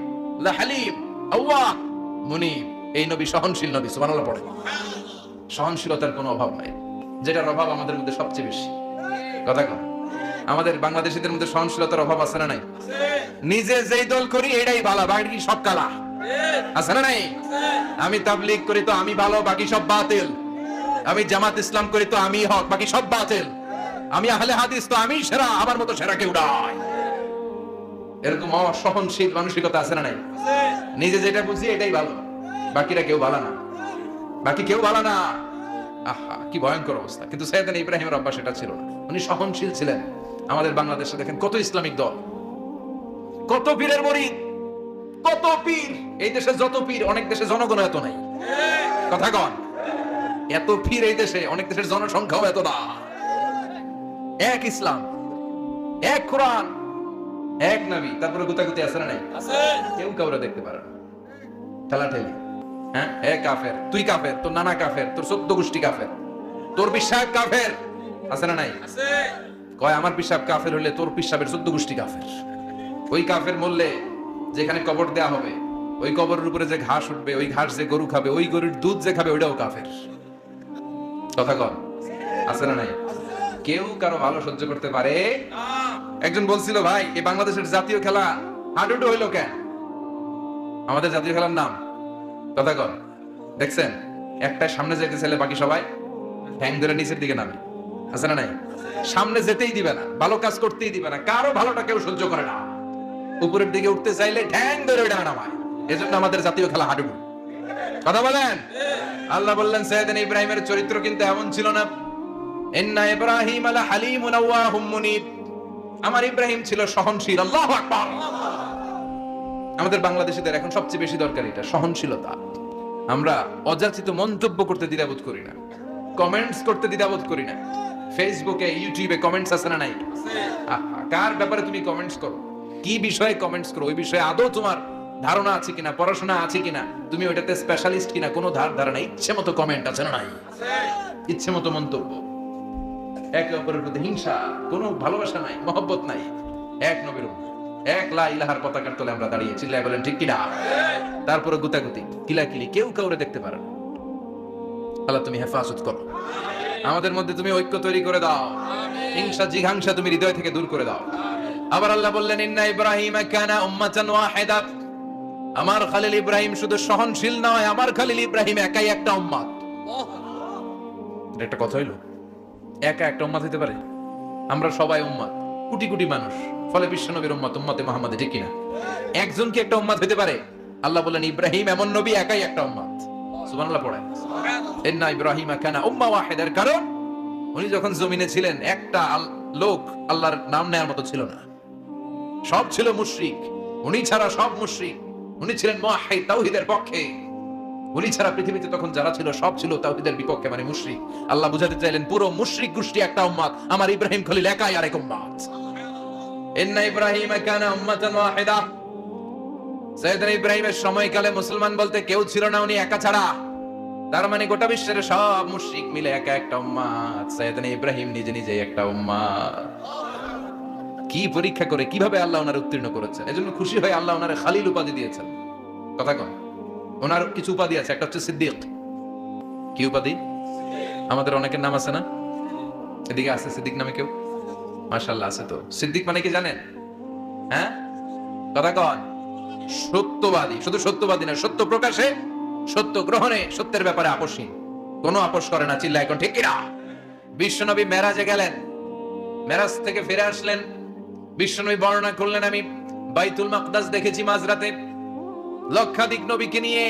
লাহালিম আওয়াহ মুনীব, এই নবী সহনশীল নবী। সুবহানাল্লাহ পড়ে। সহনশীলতার কোনো অভাব নাই, যেটার অভাব আমাদের মধ্যে সবচেয়ে বেশি। কথা কম, আমাদের বাংলাদেশীদের মধ্যে সহনশীলতার অভাব আছে না নাই? নিজে যেই দল করি এটাই ভালো, বাকি সব কালা, আছে না নাই? আমি তাবলীগ করি তো আমি ভালো, বাকি সব বাতিল। আমি জামাত ইসলাম করি তো আমি হক, বাকি সব বাতিল। আমি আহলে হাদিস তো আমি সেরা, আমার মতো সেরা কেউ নাই। এরকম অসহনশীল মানসিকতা আছে না নাই? নিজে যেটা বুঝি এটাই ভালো, বাকিরা কেউ ভালো না, বাকি কেউ ভালো না। আহা কি ভয়ঙ্কর অবস্থা। কিন্তু সাইয়েদনা ইব্রাহিমের অভ্যাস সেটা ছিল না, উনি সহনশীল ছিলেন। আমাদের বাংলাদেশে দেখেন কত ইসলামিক দল, কত পীরের মুরিদ, কত পীর। এই দেশে যত পীর, অনেক দেশে জনগণ এত নাই। কথা কন, এত পীর এই দেশে, অনেক দেশের জনসংখ্যাও এত না। এক ইসলাম, এক কোরআন, এক নবী, তারপরে গুতাগুতি আছে না নাই? কেউ কাউরে দেখতে পারে না, ঠেলাঠেলি। হ্যাঁ, এ কাফের, তুই কাফের, তোর নানা কাফের, তোর 14 গোষ্ঠী কাফের, তোর পিসাব কাফের, আছে না নাই? কয় আমার পিসাব কাফের হলে তোর পিসাবের 14 গোষ্ঠী কাফের। ওই কাফের মরলে যেখানে কবর দেয়া হবে, ওই কবরের উপরে যে ঘাস উঠবে, ওই ঘাস যে গরু খাবে, ওই গরুর দুধ যে খাবে, ওইটাও কাফের। কথা কন, আছে না নাই? কেউ কারো ভালো সহ্য করতে পারে। একজন বলছিল ভাই, এই বাংলাদেশের জাতীয় খেলা হাডুডু হইলো কেন? আমাদের জাতীয় খেলার নাম, কথা কন, দেখছেন একটা সামনে যেতে চাইলে বাকি সবাই ঠ্যাং ধরে নিচের দিকে নামে, আছে না নাই? সামনে যেতেই দিবে না, ভালো কাজ করতেই দিবে না, কারো ভালোটা কেউ সহ্য করে না। উপরের দিকে উঠতে চাইলে ঠ্যাং ধরে ওটা নামায়। এজন্য আমাদের জাতীয় খেলা হাডুডু। কথা বলেন। আল্লাহ বললেন সাইয়েদনা ইব্রাহিমের চরিত্র কিন্তু এমন ছিল না। ইন্না ইব্রাহিম লাহালিমুন আওয়াহুম মুনীব, আমার ইব্রাহিম ছিল সহনশীল। আল্লাহু আকবার। আমাদের বাংলাদেশীদের এখন সবচেয়ে বেশি দরকার এটা, সহনশীলতা। আমরা অযাচিত মন্তব্য করতে দ্বিধাবোধ করি না, কমেন্টস করতে দ্বিধাবোধ করি না। ফেসবুকে, ইউটিউবে কমেন্টস আছে না নাই? কার ব্যাপারে তুমি কমেন্টস করো, কি বিষয়ে কমেন্টস করো, ওই বিষয়ে আদৌ তোমার ধারণা আছে কিনা, পড়াশোনা আছে কিনা, তুমি ওইটাতে স্পেশালিস্ট কিনা, কোনো ধারণা, ইচ্ছে মতো কমেন্ট আছে না নাই? ইচ্ছে মতো মন্তব্য, একে অপরের প্রতি হিংসা, কোনো ভালোবাসা নাই, মহব্বত নাই। এক নবীর এক লা ইলাহার পতাকার তলে আমরা দাঁড়িয়ে, চিল্লায় বলেন ঠিক কিনা? তারপরে গুতাগুতি, কিলাকিলি, কেউ কাউরে দেখতে পারে না। আল্লাহ তুমি হেফাজত করো, আমাদের মধ্যে তুমি ঐক্য তৈরি করে দাও, হিংসা জিঘাংসা তুমি হৃদয় থেকে দূর করে দাও। আবার আল্লাহ বললেন ইন্না ইব্রাহিম কানা উম্মাতান ওয়াহিদা, আমার খলিল ইব্রাহিম শুধু সহনশীল নয়, আমার খলিল ইব্রাহিম একাই একটা উম্মত। একটা কথা হইলো, একা একটা উম্মত হইতে পারে? আমরা সবাই উম্মত, কোটি কোটি মানুষ, ফলে বিশ্বনবীর উম্মত, উম্মতে মুহাম্মদ, ঠিক কিনা? একজন কি একটা উম্মত হইতে পারে? আল্লাহ বলেন ইব্রাহিম এমন নবী, একাই একটা উম্মত। সুবহানাল্লাহ পড়েন। ইন্না ইব্রাহিম কানা উম্মাহ ওয়াহিদার, কারণ উনি যখন জমিনে ছিলেন একটা লোক আল্লাহর নাম নেওয়ার মতো ছিল না, সব ছিল মুশরিক। উনি ছাড়া সব মুশরিক। উনি ছিলেন মুওয়াহহিদ, তাওহীদের পক্ষে। উনি ছাড়া পৃথিবীতে তখন যারা ছিল সব ছিল তাওহীদের বিপক্ষে, মানে মুশরিক। আল্লাহ বুঝাতে চাইলেন পুরো মুশরিক গোষ্ঠী একটা উম্মত, আমার ইব্রাহিম খলিল একাই আরেক উম্মত। ইন্না ইব্রাহিম কানা উম্মাতান ওয়াহিদা, সাইয়েদনা ইব্রাহিমের সময়কালে মুসলমান বলতে কেউ ছিল না, উনি একা ছাড়া। তার মানে গোটা বিশ্বের সব মুশরিক মিলে একা একটা উম্মত, সাইয়েদনা ইব্রাহিম নিজে নিজে একটা উম্মত। কি পরীক্ষা করে কিভাবে আল্লাহ ওনার উত্তীর্ণ করেছেন, এজন্য খুশি হয়ে আল্লাহ ওনারে খালিল উপাধি দিয়েছেন। কথা কন, ওনার কিছু উপাধি আছে, একটা হচ্ছে সিদ্দিক। কি উপাধি? আমাদের অনেকের নাম আছে না? এদিকে আছে সিদ্দিক নামে কেউ? মাশাআল্লাহ আছে। তো সিদ্দিক মানে কি জানেন? হ্যাঁ, কথা কন। সত্যবাদী, শুধু সত্যবাদী না, সত্য প্রকাশে, সত্য গ্রহণে, সত্যের ব্যাপারে আপোষহীন, কোনো আপোষ করে না। চিল্লায় এখন ঠিক কিনা? বিশ্বনবী মেরাজে গেলেন, মেরাজ থেকে ফিরে আসলেন, বিশ্বনবী বর্ণনা করলেন আমি বাইতুল মাকদাস দেখেছি মাঝরাতে, লক্ষাধিক নবীকে নিয়ে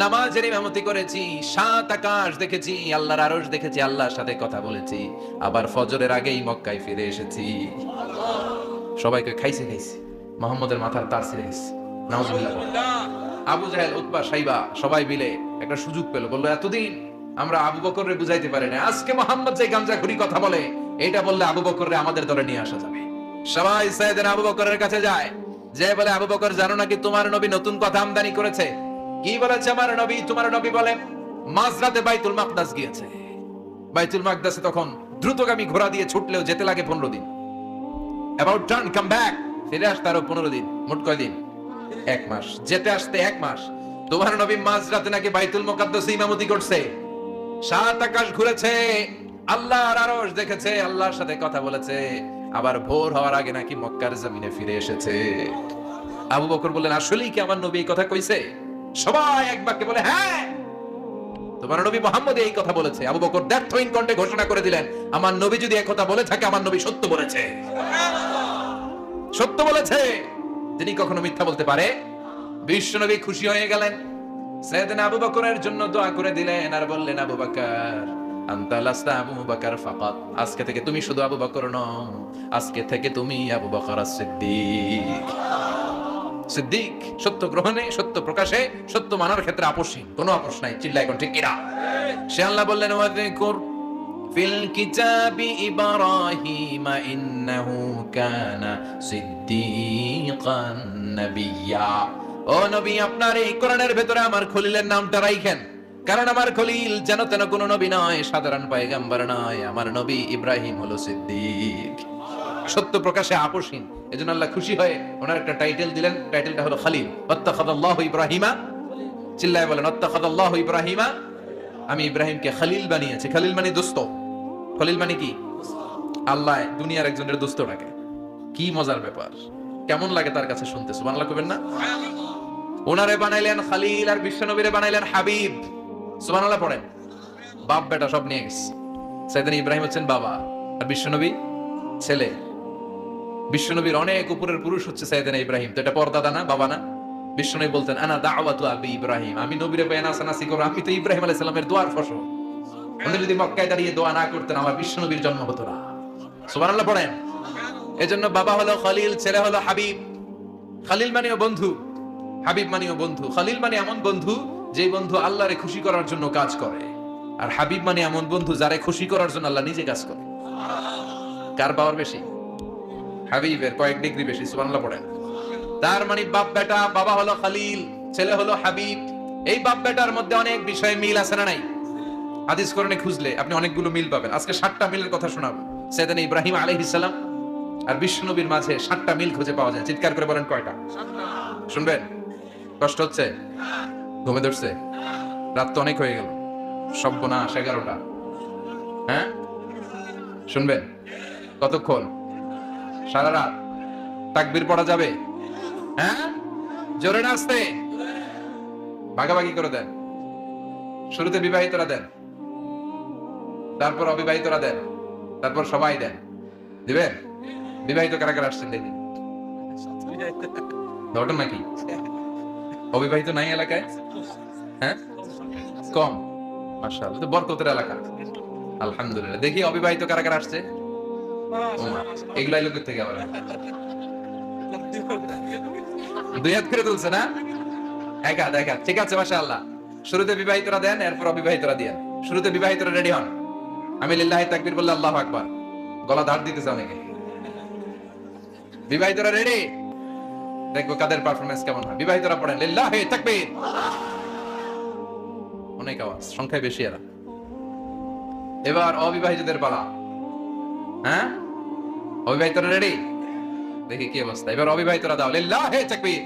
নামাজের ইমামতি করেছি, 7 আকাশ দেখেছি, আল্লাহর আরশ দেখেছি, আল্লাহর সাথে কথা বলেছি, আবার ফজরের আগেই মক্কায় ফিরে এসেছি। সবাইকে খাইছে মুহাম্মদের মাথার তার ছিঁড়ে গেছে, নাউজুবিল্লাহ। আবু জাহেল, উতবা, সাইবা সবাই মিলে একটা সুযোগ পেল, বললো এতদিন আমরা আবু বকররে বুঝাইতে পারি না, আজকে মুহাম্মদ যে গাঞ্জাখুরি কথা বলে, এটা বললে আবু বকররে আমাদের দলে নিয়ে আসা যাবে। সবাই সাইয়েদনা আবু বকরের কাছে যায়, যে বলে আবু বকর জানো নাকি তোমার নবী নতুন কথা আমদানি করেছে? কি বলেছে আমার নবী? তোমার নবী বলে মাঝরাতে বাইতুল মাকদাস গিয়েছে। বাইতুল মাকদাসে তখন দ্রুতগামী ঘোড়া দিয়ে ছুটলেও যেতে লাগে 15 দিন। অ্যাবাউট টার্ন কাম ব্যাক, ফিরে আসতে আরো 15 দিন, মোট কয় দিন? 1 মাস। যেতে আসতে 1 মাস। তোমার নবী মাঝরাতে নাকি বাইতুল মুকাদ্দাসে ইমামতি করছে, 7 আকাশ ঘুরেছে, আল্লাহর আরশ দেখেছে, আল্লাহর সাথে কথা বলেছে, আবার ভোর হওয়ার আগে নাকি মক্কার জমিনে ফিরে এসেছে। আবু বকর বললেন আসলেই কি আমার নবী এই কথা কইছে? সবাই এক বাক্যে বলে হ্যাঁ, তোমার নবী মুহাম্মদ এই কথা বলেছে। আবু বকর দ্ব্যর্থহীন কণ্ঠে ঘোষণা করে দিলেন, আমার নবী যদি এই কথা বলে থাকে, আমার নবী সত্য বলেছে। সত্য বলেছে, তিনি কখনো মিথ্যা বলতে পারে? বিশ্বনবী খুশি হয়ে গেলেন, সাইয়েদনা আবু বকরের জন্য দোয়া করে দিলেন আর বললেন, আবু বকর আনতা লাস্তা আবু বকর ফাকাত, আজকে থেকে তুমি শুধু আবু বকর নও, আজকে থেকে তুমি আবু বকর as-সিদ্দিক। সিদ্দিক, সত্য গ্রহণে, সত্য প্রকাশে, সত্য মানার ক্ষেত্রে আপোষহীন, কোনো আপোষ নাই। চিল্লায় কোন ঠিক কিনা? সে আল্লাহ বললেন ওয়াযকুর ফিল কিতাবি ইব্রাহিম ইন্নাহু কানা সিদ্দিকান নাবিয়্যা। ও নবী, আপনার এই কোরআনের ভেতরে আমার খলিলের নামটা রাখেন, কারণ আমার খলিল যেন তেন কোনো নবী নয়, সাধারণ পয়গম্বর নয়, আমার নবী ইব্রাহিম হলো সিদ্দিক, সত্য প্রকাশে আপোষহীন। এজন্য আল্লাহ খুশি হয়ে ওনার একটা টাইটেল দিলেন, টাইটেলটা হলো খলিল। ওয়াত্তাখাযাল্লাহু ইব্রাহিমা, চিল্লায় বলেন ওয়াত্তাখাযাল্লাহু ইব্রাহিমা, আমি ইব্রাহিমকে খলিল বানিয়েছি। খলিল মানে দোস্ত। খলিল মানে কি? আল্লাহ দুনিয়ার একজনের দোস্ত ডাকে। কি মজার ব্যাপার, কেমন লাগে তার কাছে শুনতে? সুবহানাল্লাহ কইবেন না? ওনারে বানাইলেন খলিল আর বিশ্বনবীরে বানাইলেন হাবিব। সুবহানাল্লাহ পড়েন। বাপ বেটা সব নিয়ে গেছে। সাইয়েদনা ইব্রাহিম হচ্ছেন বাবা আর বিশ্বনবী ছেলে। বিশ্বনবীর অনেক উপরের পুরুষ হচ্ছে সাইয়েদনা ইব্রাহিম, তো এটা পরদাদা না, বাবা না? বিশ্বনবী বলতেন আনা দাওয়াতু আবি ইব্রাহিম, আমি নবীরে পেয়ে নাসানাসি করব, আমি তো ইব্রাহিম আলাইহিস সালামের দোয়ার ফসল। উনি যদি মক্কায় দাঁড়িয়ে দোয়া না করতেন, আমার বিশ্বনবীর জন্ম হতো না। সুবহানাল্লাহ পড়েন। এজন্য বাবা হলো খলিল, ছেলে হলো হাবিব। খলিল মানেও বন্ধু, হাবিব মানেও বন্ধু। খলিল মানে এমন বন্ধু যে বন্ধু আল্লাহরে খুশি করার জন্য কাজ করে, আর হাবিব মানে এমন বন্ধু যারে খুশি করার জন্য আল্লাহ নিজে কাজ করে। কার পাওয়ার বেশি? হাবিবের কয়েক ডিগ্রি বেশি। সুবহানাল্লাহ পড়েন। তার মানে বাপ বেটা, বাবা হলো খলিল, ছেলে হলো হাবিব। এই বাপ বেটার মধ্যে অনেক বিষয়ে মিল আছে না নাই? হাদিস কোরআনে খুঁজলে আপনি অনেকগুলো মিল পাবেন। আজকে 7টা মিলের কথা শোনাবো। সাইয়েদনা ইব্রাহিম আলাইহিস সালাম আর বিশ্বনবীর মাঝে 7টা মিল খুঁজে পাওয়া যায়। চিৎকার করে বলেন কয়টা? শুনবেন? কষ্ট হচ্ছে? ঘুমে ধরছে? রাত তো অনেক হয়ে গেল, সর্বনাশ 11টা। হ্যাঁ শুনবেন? কতক্ষণ? সারা রাত? তাকবীর পড়া যাবে? হ্যাঁ জোরে না আস্তে? ভাগাভাগি করে দেন। শুরুতে বিবাহিতরা দেন, তারপর অবিবাহিতরা দেন, তারপর সবাই দেন। দিবেন? বিবাহিত কারা কারা আসছেন দেখি? ঘটনা নাকি? অবিবাহিত নাই এলাকায়? হ্যাঁ কম, মাশাআল্লাহ, তো বরকতের এলাকা। আলহামদুলিল্লাহ। দেখি অবিবাহিত কারা কারা আসছে? এগুলাই লোকের থেকে আবার 2 হাত করে তুলছে না? 1 হাত 1 হাত। ঠিক আছে, মাশাআল্লাহ। শুরুতে বিবাহিতরা দেন, এরপর অবিবাহিতরা দেন। শুরুতে বিবাহিতরা রেডি হন। আমি লিল্লাহি তাকবীর বললে আল্লাহু আকবার, গলা ধার দিতেছে অনেকে। বিবাহিতরা রেডি? দেখবো কাদের পারফরম্যান্স কেমন হয়। বিবাহিতরা পড়েন লিল্লাহি তাকবীর। অনেক আওয়াজ, সংখ্যায় বেশি এরা। এবার অবিবাহিতদের পালা। হ্যাঁ অবিবাহিতরা রেডি? দেখি কি অবস্থা। এবার অবিবাহিতরা দাও লিল্লাহি তাকবীর।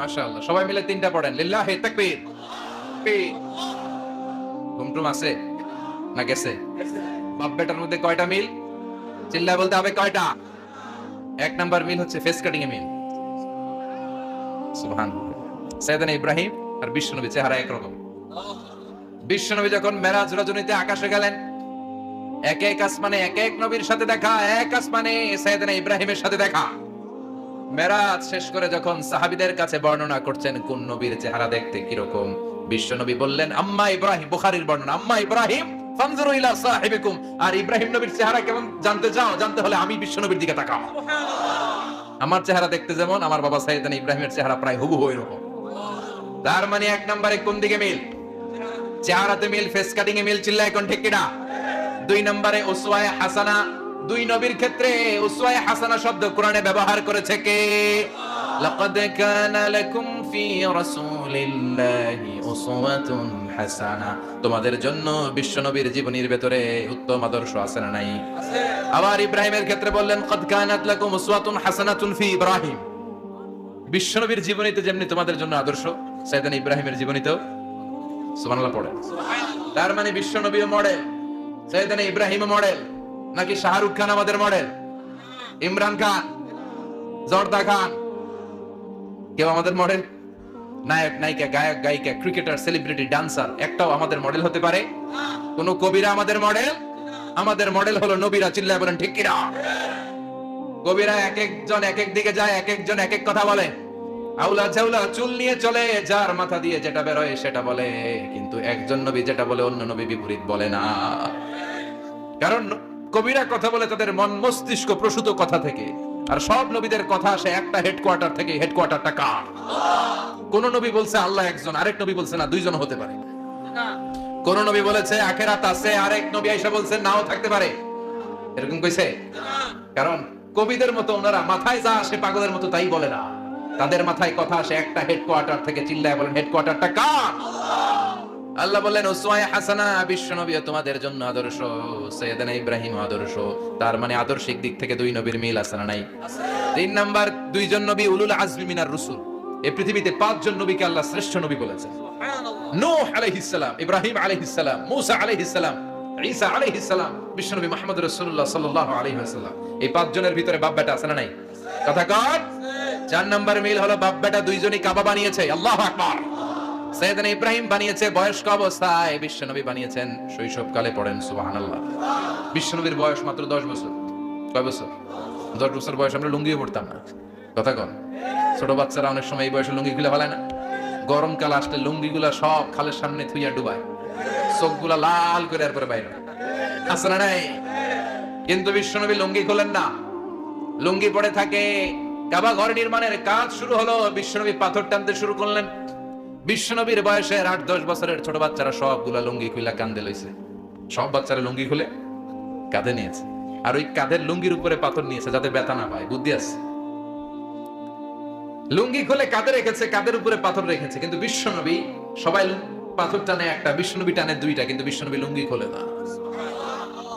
মাশাআল্লাহ, সবাই মিলে 3টা পড়েন লিল্লাহি তাকবীর। ঘুমটুম আছে না গেছে? বাপ বেটার মধ্যে কয়টা মিল? চিল্লায় বলতে হবে কয়টা? 1 নাম্বার মিল হচ্ছে ফেস কাটিং এ মিল। সুবহানাল্লাহ। সাইয়েদনা ইব্রাহিম আর বিশ্বনবী চেহারা একরকম। বিশ্বনবী যখন মেরাজ রজনীতে আকাশে গেলেন, এক এক আসমানে এক এক নবীর সাথে দেখা, এক আসমানে সাইয়েদনা ইব্রাহিমের সাথে দেখা। মেরাজ শেষ করে যখন সাহাবীদের কাছে বর্ণনা করছেন কোন নবীর চেহারা দেখতে কিরকম, বিশ্ব নবী বললেন আম্মা ইব্রাহিম, বুখারীর বর্ণনা, আম্মা ইব্রাহিম ফানজুরু ইলা সাহিবিকুম, আর ইব্রাহিম নবীর চেহারা কেমন জানতে চাও, জানতে হলে আমি বিশ্ব নবীর দিকে তাকাও। আমার চেহারা দেখতে যেমন, আমার বাবা সাইয়েদনা ইব্রাহিমের চেহারা প্রায় হুবহু এরকম। তার মানে এক নম্বরে কোন দিকে মিল? চেহারাতে মিল, ফেস কাটিং এ মিল, চিল্লায় কোন ঠিক কিনা? দুই নম্বরে উসওয়ায়ে হাসানা, দুই নবীর ক্ষেত্রে উসওয়ায়ে হাসানা শব্দ কোরআনে ব্যবহার করেছে কে? লাকাদ কানা লাকুম ফি রাসূলিল্লাহি উসওয়াতুন হাসানা, তোমাদের জন্য বিশ্বনবীর জীবনীর ভেতরে উত্তম আদর্শ আছে না নাই? আছে। আবার ইব্রাহিমের ক্ষেত্রে বললেন কদ কানাত লাকুম উসওয়াতুন হাসানাতুন ফি ইব্রাহিম, বিশ্বনবীর জীবনীতে যেমনি তোমাদের জন্য আদর্শ, সাইয়েদনা ইব্রাহিমের জীবনীতেও সুবহানাল্লাহ পড়ে। সুবহানাল্লাহ। তার মানে বিশ্বনবীও মডেল, সাইয়েদনা ইব্রাহিমও মডেল, নাকি শাহরুখ খান আমাদের মডেল, ইমরান খান, জর্দা খান, কেউ আমাদের মডেল? নায়ক নায়িকা, গায়ক গায়িকা, ক্রিকেটার, সেলিব্রিটি, ডান্সার একটাও আমাদের মডেল হতে পারে? কোন কবিরা আমাদের মডেল? আমাদের মডেল হলো নবীরা, চিল্লায় বলেন ঠিক কিনা? কবিরা এক একজন এক এক দিকে যায়, এক একজন এক এক কথা বলে, আউলা ঝাউলা চুল নিয়ে চলে, যার মাথা দিয়ে যেটা বের হয় সেটা বলে, কিন্তু একজন নবী যেটা বলে অন্য নবী বিপরীত বলে না। কারণ কবিরা কথা বলে তাদের মন মস্তিষ্ক প্রসূত কথা থেকে, আর সব নবীদের কথা আসে একটা হেডকোয়ার্টার থেকে। হেডকোয়ার্টারটা কার? কোন নবী বলছে আল্লাহ একজন, আরেক নবী বলছে না দুইজন হতে পারে। কোন নবী বলেছে আখিরাত আছে, আরেক নবী আয়েশা বলছে নাও থাকতে পারে, এরকম কইছে? কারণ কবিদের মতো ওনারা মাথায় যা আসে পাগলের মতো তাই বলে না, তাদের মাথায় কথা আসে একটা হেডকোয়ার্টার থেকে। চিল্লায় বলেন হেডকোয়ার্টারটা কার? আল্লাহ বললেন উসওয়ায়ে হাসানা, বিশ্বনবী তোমাদের জন্য আদর্শ, সাইয়েদনা ইব্রাহিম আদর্শ। তার মানে আদর্শিক দিক থেকে দুই নবীর মিল আছে না নাই? আছে। তিন নাম্বার, দুইজন নবী উলুল আজমি মিনার রাসূল। এই পৃথিবীতে পাঁচজন নবীকে আল্লাহ শ্রেষ্ঠ নবী বলেছেন। সুবহানাল্লাহ। নূহ আলাইহিস সালাম, ইব্রাহিম আলাইহিস সালাম, মূসা আলাইহিস সালাম, ঈসা আলাইহিস সালাম, বিশ্বনবী মুহাম্মদ রাসূলুল্লাহ সাল্লাল্লাহু আলাইহি ওয়াসাল্লাম। এই পাঁচজনের ভিতরে বাপ বেটা আছে না নাই? কথা কর। চার নাম্বার মিল হলো বাপ বেটা দুইজনই কাবা বানিয়েছে। আল্লাহু আকবার। সাইয়েদনা ইব্রাহিম বানিয়েছে বয়স্ক অবস্থায়, বিশ্বনবী বানিয়েছেন শৈশবকালে, পড়েন সুবহানাল্লাহ। বিশ্বনবীর বয়স মাত্র 10 বছর। কয় বছর? 10 বছর বয়স আমরা লুঙ্গিও পড়তাম না। কথা কন। ছোট বাচ্চারা অনেক সময় এই বয়সে লুঙ্গি খুলে ফেলায় না? গরমকাল আসলে লুঙ্গিগুলা সব খালের সামনে থুইয়া ডুবায়, চোখগুলা লাল করে এরপরে বাইরে আছে না নাই? কিন্তু বিশ্বনবী লুঙ্গি খোলেন না, লুঙ্গি পড়ে থাকে। কাবা ঘর নির্মাণের কাজ শুরু হলো, বিশ্বনবী পাথর টানতে শুরু করলেন। বিশ্বনবীর বয়সের 8-10 বছরের ছোট বাচ্চারা সবগুলা লুঙ্গি খুলে কাঁধে লইছে। সব বাচ্চারা লুঙ্গি খুলে কাঁধে নিয়েছে, আর ওই কাঁধের লুঙ্গির উপরে পাথর নিয়েছে যাতে ব্যথা না পায়। বুদ্ধি আছে। লুঙ্গি খুলে কাঁধে রেখেছে, কাঁধের উপরে পাথর রেখেছে, কিন্তু বিশ্বনবী সবাই পাথর টানে একটা, বিশ্বনবী টানে দুইটা, কিন্তু বিশ্বনবী লুঙ্গি খোলে না।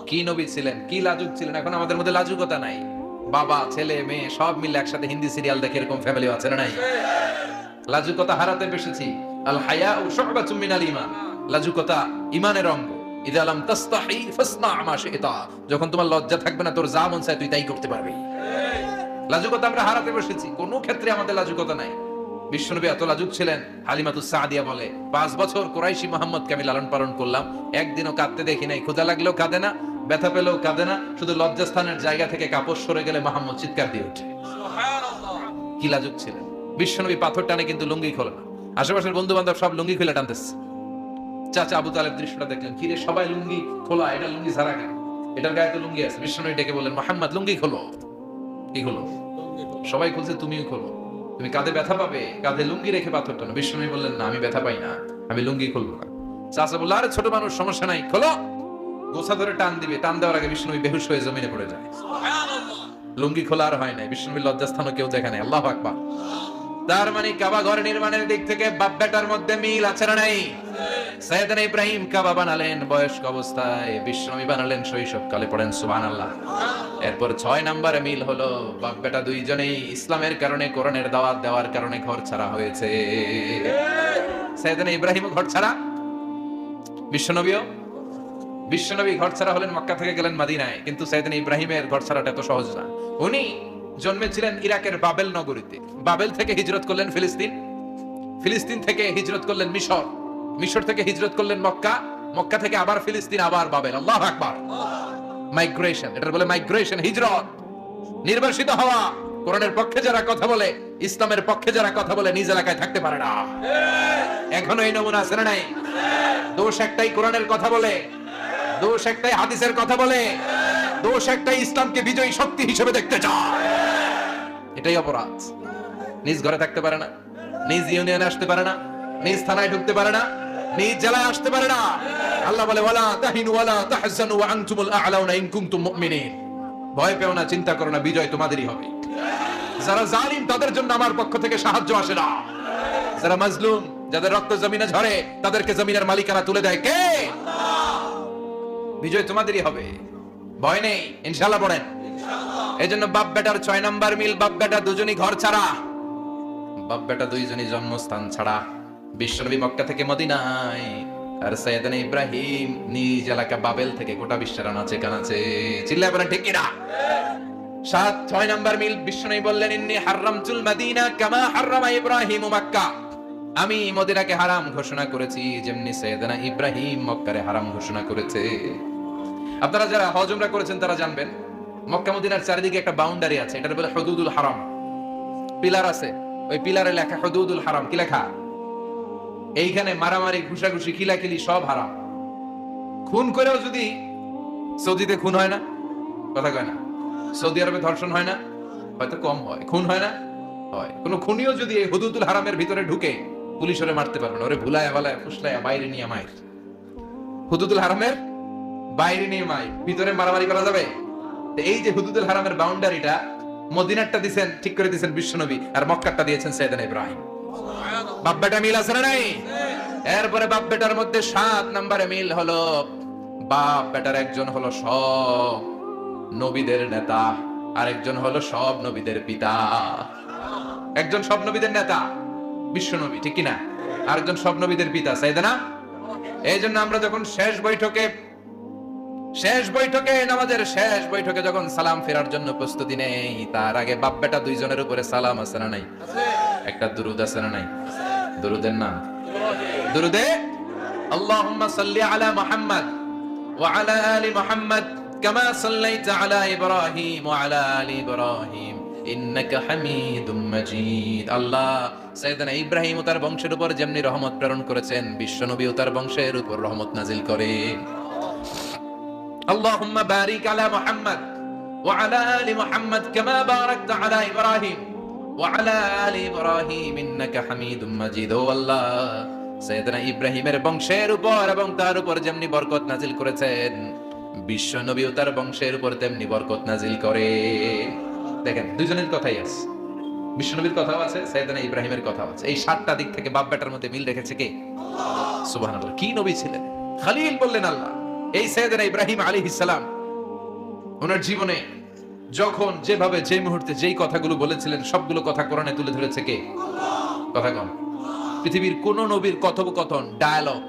কি নবী ছিলেন, কি লাজুক ছিলেন! এখন আমাদের মধ্যে লাজুকতা নাই। বাবা ছেলে মেয়ে সব মিলে একসাথে হিন্দি সিরিয়াল দেখে, এরকম ফ্যামিলি আছে না নাই? লাজুকতা হারাতে বসেছি। আল হায়াউ শু'বাতুম মিনাল ঈমান, লাজুকতা ঈমানের অঙ্গ। ইযা লাম তাসতাহি ফাসনা মা শি'তা, যখন তোমার লজ্জা থাকবে না, তোর যা মন চায় তুই তাই করতে পারবি। লাজুকতা আমরা হারাতে বসেছি, কোন ক্ষেত্রে আমাদের লাজুকতা নাই। বিশ্বনবী এত লাজুক ছিলেন, হালিমাতুস সাদিয়া বলে 5 বছর কুরাইশি মুহাম্মদকে আমি লালন পালন করলাম, একদিনও কাঁদতে দেখি নাই। ক্ষুধা লাগলেও কাঁদে না, ব্যথা পেলেও কাঁদে না, শুধু লজ্জাস্থানের জায়গা থেকে কাপড় সরে গেলে মুহাম্মদ চিৎকার দিয়ে ওঠে। সুবহানাল্লাহ। কি লাজুক ছিলেন! বিশ্বনবী পাথর টানে কিন্তু লুঙ্গি খোলে না। আশেপাশের বন্ধু বান্ধব সব লুঙ্গি খুলে টানতেছে। চাচা আবু তালেব দৃশ্যটা দেখলেন, কিরে সবাই লুঙ্গি খোলা, এটা লুঙ্গি ছাড়া কেন? এটার গায়ে তো লুঙ্গি আছে। বিশ্বনবী ডেকে বললেন, মুহাম্মদ লুঙ্গি খোলো। কি খোলো? সবাই খুলছে, তুমিও খোলো। তুমি কাঁধে ব্যথা পাবে, কাঁধে লুঙ্গি রেখে পাথর টানো। বিশ্বনবী বললেন, না আমি ব্যথা পাই না, আমি লুঙ্গি খুলবো না। চাচা বলল, আরে ছোট মানুষ, সমস্যা নাই, খোলো। গোছা ধরে টান দিবে, টান দেওয়ার আগে বিশ্বনবী বেহুশ হয়ে জমিনে পড়ে যায়। লুঙ্গি খোলা আর হয় নাই। বিশ্বনবীর লজ্জাস্থানও কেউ দেখে নাই। আল্লাহু আকবার। তার মানে কাবা ঘর নির্মাণের দিক থেকে বাপ বেটার মধ্যে মিল আছে না নাই? সাইয়েদনা ইব্রাহিম কাবা বানালেন বয়স্ক অবস্থায়, বিশ্বনবী বানালেন শৈশবকালে, পড়েন সুবহানাল্লাহ। এরপর 6 নম্বরে মিল হলো বাপ বেটা দুইজনেই ইসলামের কারণে, কোরআনের দাওয়াত দেওয়ার কারণে ঘর ছাড়া হয়েছে। সাইয়েদনা ইব্রাহিম ঘর ছাড়া, বিশ্বনবী ঘর ছাড়া হলেন, মক্কা থেকে গেলেন মদিনায়। কিন্তু সাইয়েদনা ইব্রাহিমের ঘর ছাড়াটা এত সহজ না। উনি জন্মেছিলেন ইরাকের বাবেল নগরীতে, বাবেল থেকে হিজরত করলেন ফিলিস্তিন, ফিলিস্তিন থেকে হিজরত করলেন মিশর, মিশর থেকে হিজরত করলেন মক্কা, মক্কা থেকে আবার ফিলিস্তিন, আবার বাবেল। আল্লাহু আকবার। মাইগ্রেশন, এটা বলে মাইগ্রেশন, হিজরত, নির্বাসিত হওয়া। কোরআনের পক্ষে যারা কথা বলে, ইসলামের পক্ষে যারা কথা বলে, নিজ এলাকায় থাকতে পারে না। এখনো এই নমুনা আছে না নাই? দোষ একটাই, কোরআনের কথা বলে, দোষ একটাই, হাদিসের কথা বলে, দোষ একটাই, ইসলামকে বিজয়ী শক্তি হিসেবে দেখতে চায়। এটাই অপরাধ। নিজ ঘরে থাকতে পারে না, নিজ ইউনিয়নে আসতে পারে না, নিজ থানায় ঢুকতে পারে না, নিজ জেলায় আসতে পারে না। আল্লাহ বলে ওয়ালা তাহিনু ওয়ালা তাহজানু ওয়া আনতুমুল আ'লাউনা ইন কুনতুম মুমিনিন। ভয় পেও না, চিন্তা করো না, বিজয় তোমাদেরই হবে। যারা জালিম তাদের জন্য আমার পক্ষ থেকে সাহায্য আসে না। যারা মাজলুম, যাদের রক্ত জমিনে ঝরে, তাদেরকে জমিনের মালিকানা তুলে দেয় কে? আল্লাহ। বিজয় তোমাদেরই হবে, ভয় নেই, ইনশাআল্লাহ পড়েন। এজন্য বাপ বেটার 6 নাম্বার মিল, বাপ বেটা দুজনই ঘর ছাড়া, বাপ বেটা দুইজনই জন্মস্থান ছাড়া। বিশ্বনবী মক্কা থেকে মদিনায়, আর সাইয়েদনা ইব্রাহিম নিজ এলাকা বাবেল থেকে গোটা বিশ্বের আনাচে কানাচে। চিল্লায় বলেন ঠিক কিনা? 6 নাম্বার মিল, বিশ্বনবী বললেন ইন্নী হারামতুল মাদিনা কামা হারামা ইব্রাহিম মক্কা। আমি মদিনাকে হারাম ঘোষণা করেছি যেমনি সাইয়েদনা ইব্রাহিম মক্কারে হারাম ঘোষণা করেছে। আপনারা যারা হজ উমরা করেছেন তারা জানবেন, মক্কা মদিনার চারিদিকে একটা বাউন্ডারি আছে, এটার বলে হুদুদুল হারাম। পিলার আছে, ওই পিলারে লেখা হুদুদুল হারাম। কি লেখা? এইখানে মারামারি, ঘুষাঘুষি, খিলাখিলি সব হারাম। খুন করেও যদি, সৌদিতে খুন হয় না, কথা কয় না, সৌদি আরবে ধর্ষণ হয় না, হয়তো কম হয়, খুন হয় না, হয়। কোন খুনিও যদি এই হুদুদুল হারামের ভিতরে ঢুকে, পুলিশ ওরে মারতে পারবে না, ওরে ভুলায় ভালায় ফুসলায় বাইরে নিয়ে মাইর। হুদুদুল হারামের বাইরে নিয়ে মাইর, ভিতরে মারামারি করা যাবে? এই যে হুদুদুল হারামের বাউন্ডারিটা, মদিনারটা দিয়েছেন, ঠিক করে দিয়েছেন বিশ্বনবী, আর মক্কারটা দিয়েছেন সাইয়েদনা ইব্রাহিম। বাপ বেটা মিল আছে না নাই? এরপরে বাপ বেটার মধ্যে 7 নম্বরে মিল হলো, বাপ বেটার একজন হলো সব নবীদের নেতা, আর একজন হলো সব নবীদের পিতা। একজন সব নবীদের নেতা বিশ্বনবী, ঠিক কিনা? আর একজন সব নবীদের পিতা সাইয়েদনা। এই জন্য আমরা যখন শেষ বৈঠকে নামাজের শেষ বৈঠকে যখন সালাম ফেরার জন্য প্রস্তুতি নেই, তার আগে বাপ বেটা দুইজনের উপরে সালাম আছে না নাই? একটা দুরুদ আছে না নাই? দুরুদের নাম দুরুদে আল্লাহুম্মা সাল্লি আলা মুহাম্মদ ওয়া আলা আলি মুহাম্মদ কামা সাল্লাইতা আলা ইব্রাহিম ওয়া আলা আলি ইব্রাহিম ইন্নাকা হামিদুম মাজিদ। আল্লাহ সাইয়েদনা ইব্রাহিম ও তার বংশের উপর যেমনি রহমত প্রেরণ করেছেন, বিশ্বনবী ও তার বংশের উপর রহমত নাজিল করেন। আল্লাহুম্মা বারিক আলা মুহাম্মদ ওয়া আলা আলি মুহাম্মদ কামা বারাকতা আলা ইব্রাহিম ওয়া আলা আলি ইব্রাহিম ইন্নাকা হামিদুম মাজিদ। ও আল্লাহ, সাইয়েদনা ইব্রাহিমের বংশের উপর এবং তার উপর যেমনি বরকত নাজিল করেছেন, বিশ্ব নবী ও তার বংশের উপর তেমনি বরকত নাজিল করে। দেখেন, দুইজনের কথাই আছে, বিশ্ব নবীর কথাও আছে, সাইয়েদনা ইব্রাহিমের কথাও আছে। এই 7টা দিক থেকে বাপ বেটার মধ্যে মিল রেখেছে কে? আল্লাহ। সুবহানাল্লাহ। কি নবী ছিলেন? খলিল বললেন আল্লাহ। এই সাইয়েদনা ইব্রাহিম আলাইহিস সালাম ওনার জীবনে যখন যেভাবে যে মুহূর্তে যেই কথাগুলো বলেছিলেন, সবগুলো কথা কোরআনে তুলে ধরেছে কে? আল্লাহ। কথা কম। পৃথিবীর কোন নবীর কথোপকথন, ডায়ালগ,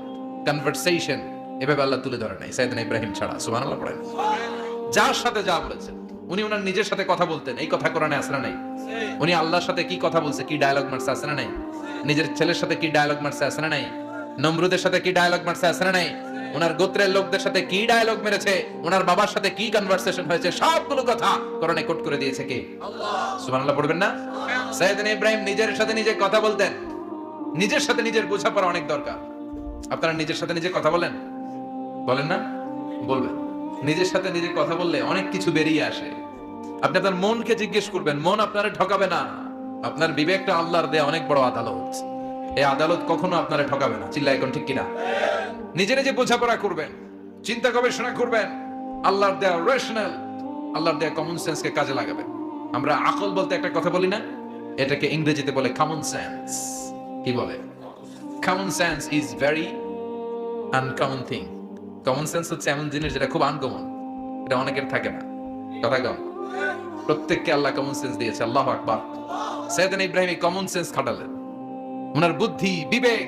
কনভারসেশন এভাবে আল্লাহ তুলে ধরে নাই সাইয়েদনা ইব্রাহিম ছাড়া। সুবহানাল্লাহ পড়েন। যার সাথে যা বলেছেন, উনি ওনার নিজের সাথে কথা বলতেন, এই কথা কোরআনে আছে না নাই? উনি আল্লাহর সাথে কি কথা বলছে, কি ডায়ালগ মারছে, আছে না নাই? নিজের ছেলের সাথে কি ডায়ালগ মারছে, আছে না নাই? নমরুদের সাথে কি ডায়ালগ মারছে, আছে না নাই? ওনার গোত্রের লোকদের সাথে কি ডায়ালগ মেরেছে, ওনার বাবার সাথে কি কনভারসেশন হয়েছে, সবগুলো কথা কোরআনে কোট করে দিয়েছে কে? আল্লাহ। সুবহানাল্লাহ পড়বেন না? সাইয়েদনা ইব্রাহিম নিজের সাথে নিজে কথা বলতেন। নিজের সাথে নিজের বোঝাপড়া অনেক দরকার। আপনারা নিজের সাথে নিজে কথা বলেন? বলেন না? বলবেন। নিজের সাথে নিজে কথা বললে অনেক কিছু বেরিয়ে আসে। আপনি আপনার মনকে জিজ্ঞেস করবেন, মন আপনারে ঠকাবে না। আপনার বিবেকটা আল্লাহর দেয়া অনেক বড় আদালত, এই আদালত কখনো আপনারে ঠকাবে না। চিল্লায় এখন ঠিক কিনা? নিজে নিজে বোঝাপড়া করবেন, চিন্তা গবেষণা করবেন, আল্লাহর দেয়া রেশনাল, আল্লাহর দেয়া কমন সেন্সকে কাজে লাগাবেন। আমরা আকল বলতে একটা কথা বলি না, এটাকে ইংরেজিতে বলে কমন সেন্স। কি বলে? Common sense is very uncommon thing. Common sense হচ্ছে এমন জিনিস যেটা খুব আনকমন, এটা অনেকের থাকে না। কথা কম। প্রত্যেককে আল্লাহ কমন সেন্স দিয়েছে। আল্লাহু আকবার। সাইয়েদনা ইব্রাহিম কমন সেন্স খাটালেন, ওনার বুদ্ধি বিবেক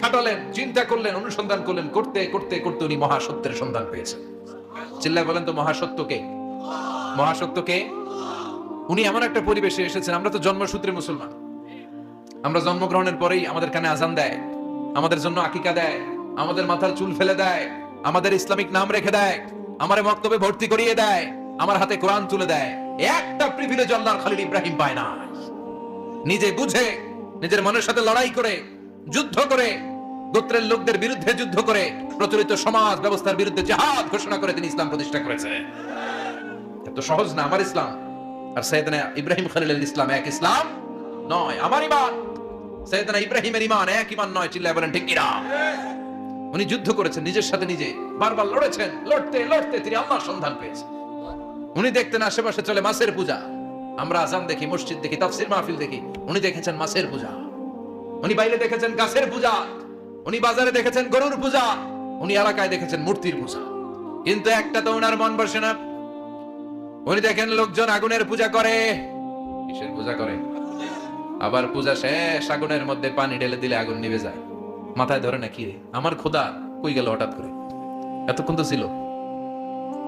খাটালেন, চিন্তা করলেন, অনুসন্ধান করলেন, করতে করতে করতে উনি মহাসত্যের সন্ধান পেয়েছেন। চিল্লায় বলেন তো মহাসত্য কে? মহাসত্য কে? উনি এমন একটা পরিবেশে এসেছেন, আমরা তো জন্মসূত্রে মুসলমান, আমরা জন্মগ্রহণের পরেই আমাদের কানে আজান দেয়, আমাদের জন্য আকিকা দেয়, আমাদের মাথার চুল ফেলে দেয়, আমাদের ইসলামিক নাম রেখে দেয়, আমারে মক্তবে ভর্তি করিয়ে দেয়, আমার হাতে কোরআন তুলে দেয়। একটা প্রিভিলেজ আল্লাহর খলিল ইব্রাহিম পায় না। নিজে বুঝে, নিজের মনের সাথে লড়াই করে, যুদ্ধ করে, গোত্রের লোকদের বিরুদ্ধে যুদ্ধ করে, প্রচলিত সমাজ ব্যবস্থার বিরুদ্ধে জিহাদ ঘোষণা করে তিনি ইসলাম প্রতিষ্ঠা করেছে। এত সহজ না আমার ইসলাম আর সাইয়েদনা ইব্রাহিম খলিলের ইসলাম এক ইসলাম নয়। আমার ঈমান সাইয়েদনা ইব্রাহিমের ঈমান এক ঈমান নয়। চিল্লায় বলেন ঠিক কিনা? উনি যুদ্ধ করেছেন নিজের সাথে নিজে, বারবার লড়েছেন, লড়তে লড়তে তিনি আল্লাহর সন্ধান পেয়েছেন। উনি দেখতেন আশেপাশে চলে মাছের পূজা, আমরা আজান দেখি, মসজিদ দেখি, তাফসীর মাহফিল দেখি, উনি দেখেছেন মাছের পূজা। উনি বাইরে দেখেছেন গাছের পূজা, উনি বাজারে দেখেছেন গরুর পূজা, উনি এলাকায় দেখেছেন মূর্তির পূজা। কিন্তু একটা তো ওনার মন বসে না। উনি দেখেন লোকজন আগুনের পূজা করে। কিসের পূজা করে? আবার পূজা শেষ আগুনের মধ্যে পানি ঢেলে দিলে আগুন নিভে যায়। মাথায় ধরে না কি রে, আমার খোদা কই গেল হঠাৎ করে? এতক্ষণ তো ছিল।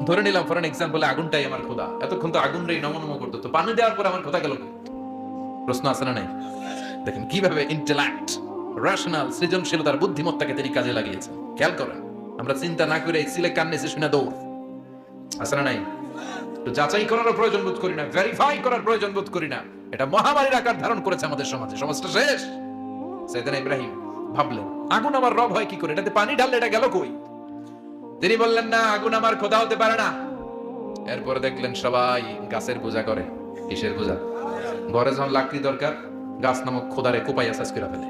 ধরে নিলাম ফর এন এক্সাম্পল আগুনটাই আমার খোদা, এতক্ষণ তো আগুন রেই নম নম করতো, তো পানি দেওয়ার পর আমার খোদা গেল? প্রশ্ন আছে না নাই? দেখেন কিভাবে ইন্টেলেক্ট, রেশনাল, সৃজনশীলতার বুদ্ধিমত্তাকে তিনি কাজে লাগিয়েছেন। খেয়াল করেন, আমরা চিন্তা না করে সিলে কান নিচে শুনে দৌড়। আছে না নাই? তো যাচাই করার প্রয়োজন বোধ করি না, ভেরিফাই করার প্রয়োজন বোধ করি না। এটা মহামারীর আকার ধারণ করেছে আমাদের সমাজে, সমাজটা শেষ। সাইয়েদনা ইব্রাহিম ভাবলেন আগুন আমার রব হয় কি করে, এটাতে পানি ঢাললে এটা গেল কই? তিনি বললেন না, আগুন আমার খোদা হতে পারে না। এরপরে দেখলেন সবাই গাছের পূজা করে। কিসের পূজা? ঘরে যখন লাকড়ি দরকার, গাছ নামক খোদারে কোপাইয়া সাজ করে ফেলে।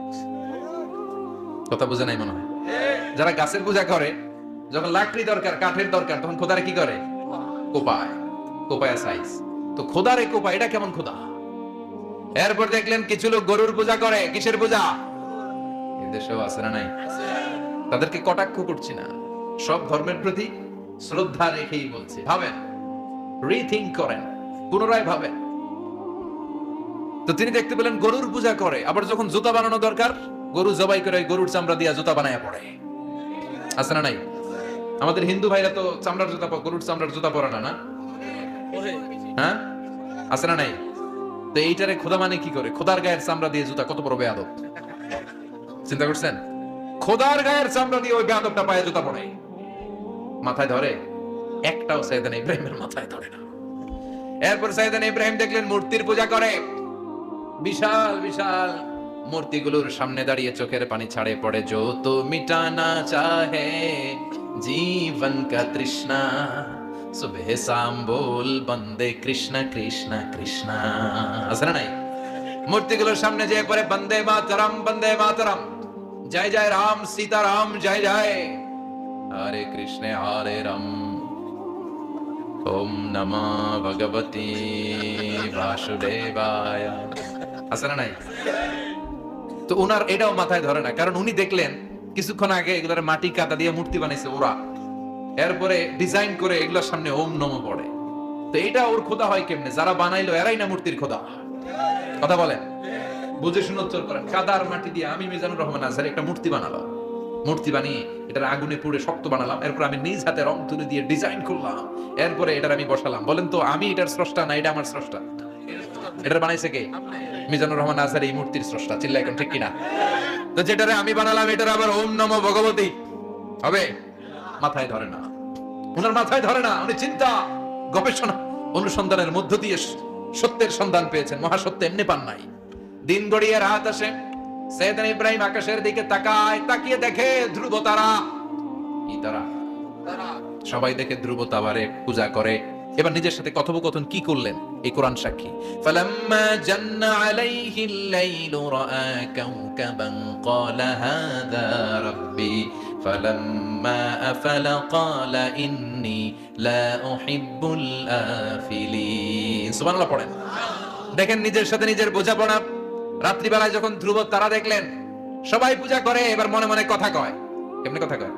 কথা বুঝে নাই মনে হয়? যারা গাছের পূজা করে, যখন লাকড়ি দরকার, কাঠের দরকার, তখন খোদারে কি করে? কোপায়, কোপায়া সাইজ। তো খোদারে কোপায়, এটা কেমন খোদা? এরপর দেখলেন কিছু লোক গরুর পূজা করে। কিসের পূজা? এদেশেও আছে না নাই? তাদেরকে কটাক্ষ করছি না, সব ধর্মের প্রতি শ্রদ্ধা রেখেই বলছি। ভাবেন, রিথিঙ্ক করেন, পুনরায় ভাবেন। তো তিনি দেখতে পেলেন গরুর পূজা করে, আবার যখন জুতা বানানো দরকার, গরু জবাই করে গরুর চামড়া দিয়ে জুতা বানায় পড়ে। আছে না নাই? আমাদের হিন্দু ভাইরা তো চামড়ার জুতা, গরুর চামড়ার জুতা পরে না, না? হ্যাঁ, আছে না নাই? তো এইটারে খোদা মানে কি করে? খোদার গায়ের চামড়া দিয়ে জুতা, কত বড় বেয়াদব! চিন্তা করছেন? খোদার গায়ের চামড়া দিয়ে ওই বেয়াদবটা পায়ে জুতা পড়ে। মাথায় ধরে? একটাও সাইয়েদনা ইব্রাহিমের মাথায় ধরে না। এরপর সাইয়েদনা ইব্রাহিম দেখলেন মূর্তির পূজা করে। বিশাল বিশাল মূর্তিগুলোর সামনে দাঁড়িয়ে চোখের পানি ছাড়ে পড়ে। जो तो मिटाना चाहे जीवन का तृष्णा सुबह शाम बोल बंदे कृष्ण कृष्ण कृष्ण। আছে না নাই? মূর্তিগুলোর সামনে যে পড়ে বন্দে মাতরম, বন্দে মাতরম, জয় জয় রাম সীতারাম, জয় জয় হরে কৃষ্ণ হরে রাম, ওম নমঃ ভগবতে বাসুদেবায়। আছে না নাই? তো উনার এটাও মাথায় ধরে না, কারণ উনি দেখলেন কিছুক্ষণ আগে এগুলোর মাটি কাদা দিয়ে মূর্তি বানাইছে ওরা, এরপরে ডিজাইন করে এগুলোর সামনে ওম নমঃ পড়ে। তো এটা ওর খোদা হয় কেমনে? যারা বানাইলো এরাই না মূর্তির খোদা। কথা বলেন, বুঝে শুনে উত্তর করেন। কাদার মাটি দিয়ে আমি মিজানুর রহমান আজহারি একটা মূর্তি বানালাম, মূর্তি বানিয়ে এটার আগুনে পুড়ে শক্ত বানালাম, এরপর আমি নিজ হাতে রং তুলে দিয়ে ডিজাইন করলাম, এরপরে এটার আমি বসালাম। বলেন তো আমি এটার স্রষ্টা না এটা আমার স্রষ্টা? এটার বানাইছে কে? মিজানুর রহমান আজহারি এই মূর্তির স্রষ্টা। চিল্লায় এখন ঠিক কিনা? তো যেটারে আমি বানালাম এটার আবার ওম নমঃ ভগবতী হবে? মাথায় ধরে না, ওনার মাথায় ধরে না। উনি চিন্তা, গবেষণা, অনুসন্ধানের মধ্য দিয়ে সত্যের সন্ধান পেয়েছেন। মহাসত্য এমনি পান নাই। দিন গড়িয়ে রাত আসে, সাইয়েদনা ইব্রাহিম আকাশের দিকে তাকায়, তাকিয়ে দেখে ধ্রুব তারা। কি তারা? সবাই দেখে ধ্রুব তারারে পূজা করে। এবার নিজের সাথে কথোপকথন কি করলেন এই কোরআন সাক্ষী। ফালাম্মা জান্না আলাইহিল লাইলু রাআ কাওকাবান ক্বালা হাযা রাব্বি ফালাম্মা আফালা ক্বালা ইন্নী লা উহিব্বুল আফিলিন। সুবহানাল্লাহ পড়েন। দেখেন নিজের সাথে নিজের বোঝাপড়া। রাত্রিবেলায় যখন ধ্রুব তারা দেখলেন, সবাই পূজা করে, এবার মনে মনে কথা কয়। কেমনে কথা কয়?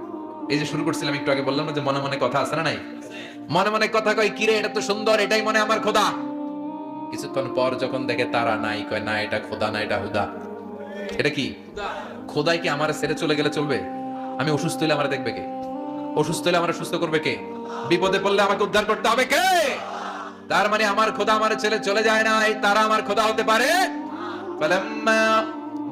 এই যে শুরু করছিলাম একটু আগে, বললাম না যে মনে মনে কথা আছে না নাই? মনে মনে কথা কয়, কিরে এটা তো সুন্দর, এটাই মনে আমার খোদা। কিছুক্ষণ পর যখন দেখে তারা নাই, কয় না এটা খোদা না, এটা হুদা। এটা কি খোদাই? কি আমার ছেড়ে চলে গেলে চলবে? আমি অসুস্থ হইলে আমার দেখবে কে? অসুস্থ হইলে আমার সুস্থ করবে কে? বিপদে পড়লে আমাকে উদ্ধার করতে হবে কে? তার মানে আমার খোদা আমার ছেড়ে চলে যায় না, এই তারা আমার খোদা হতে পারে। ফালাম্মা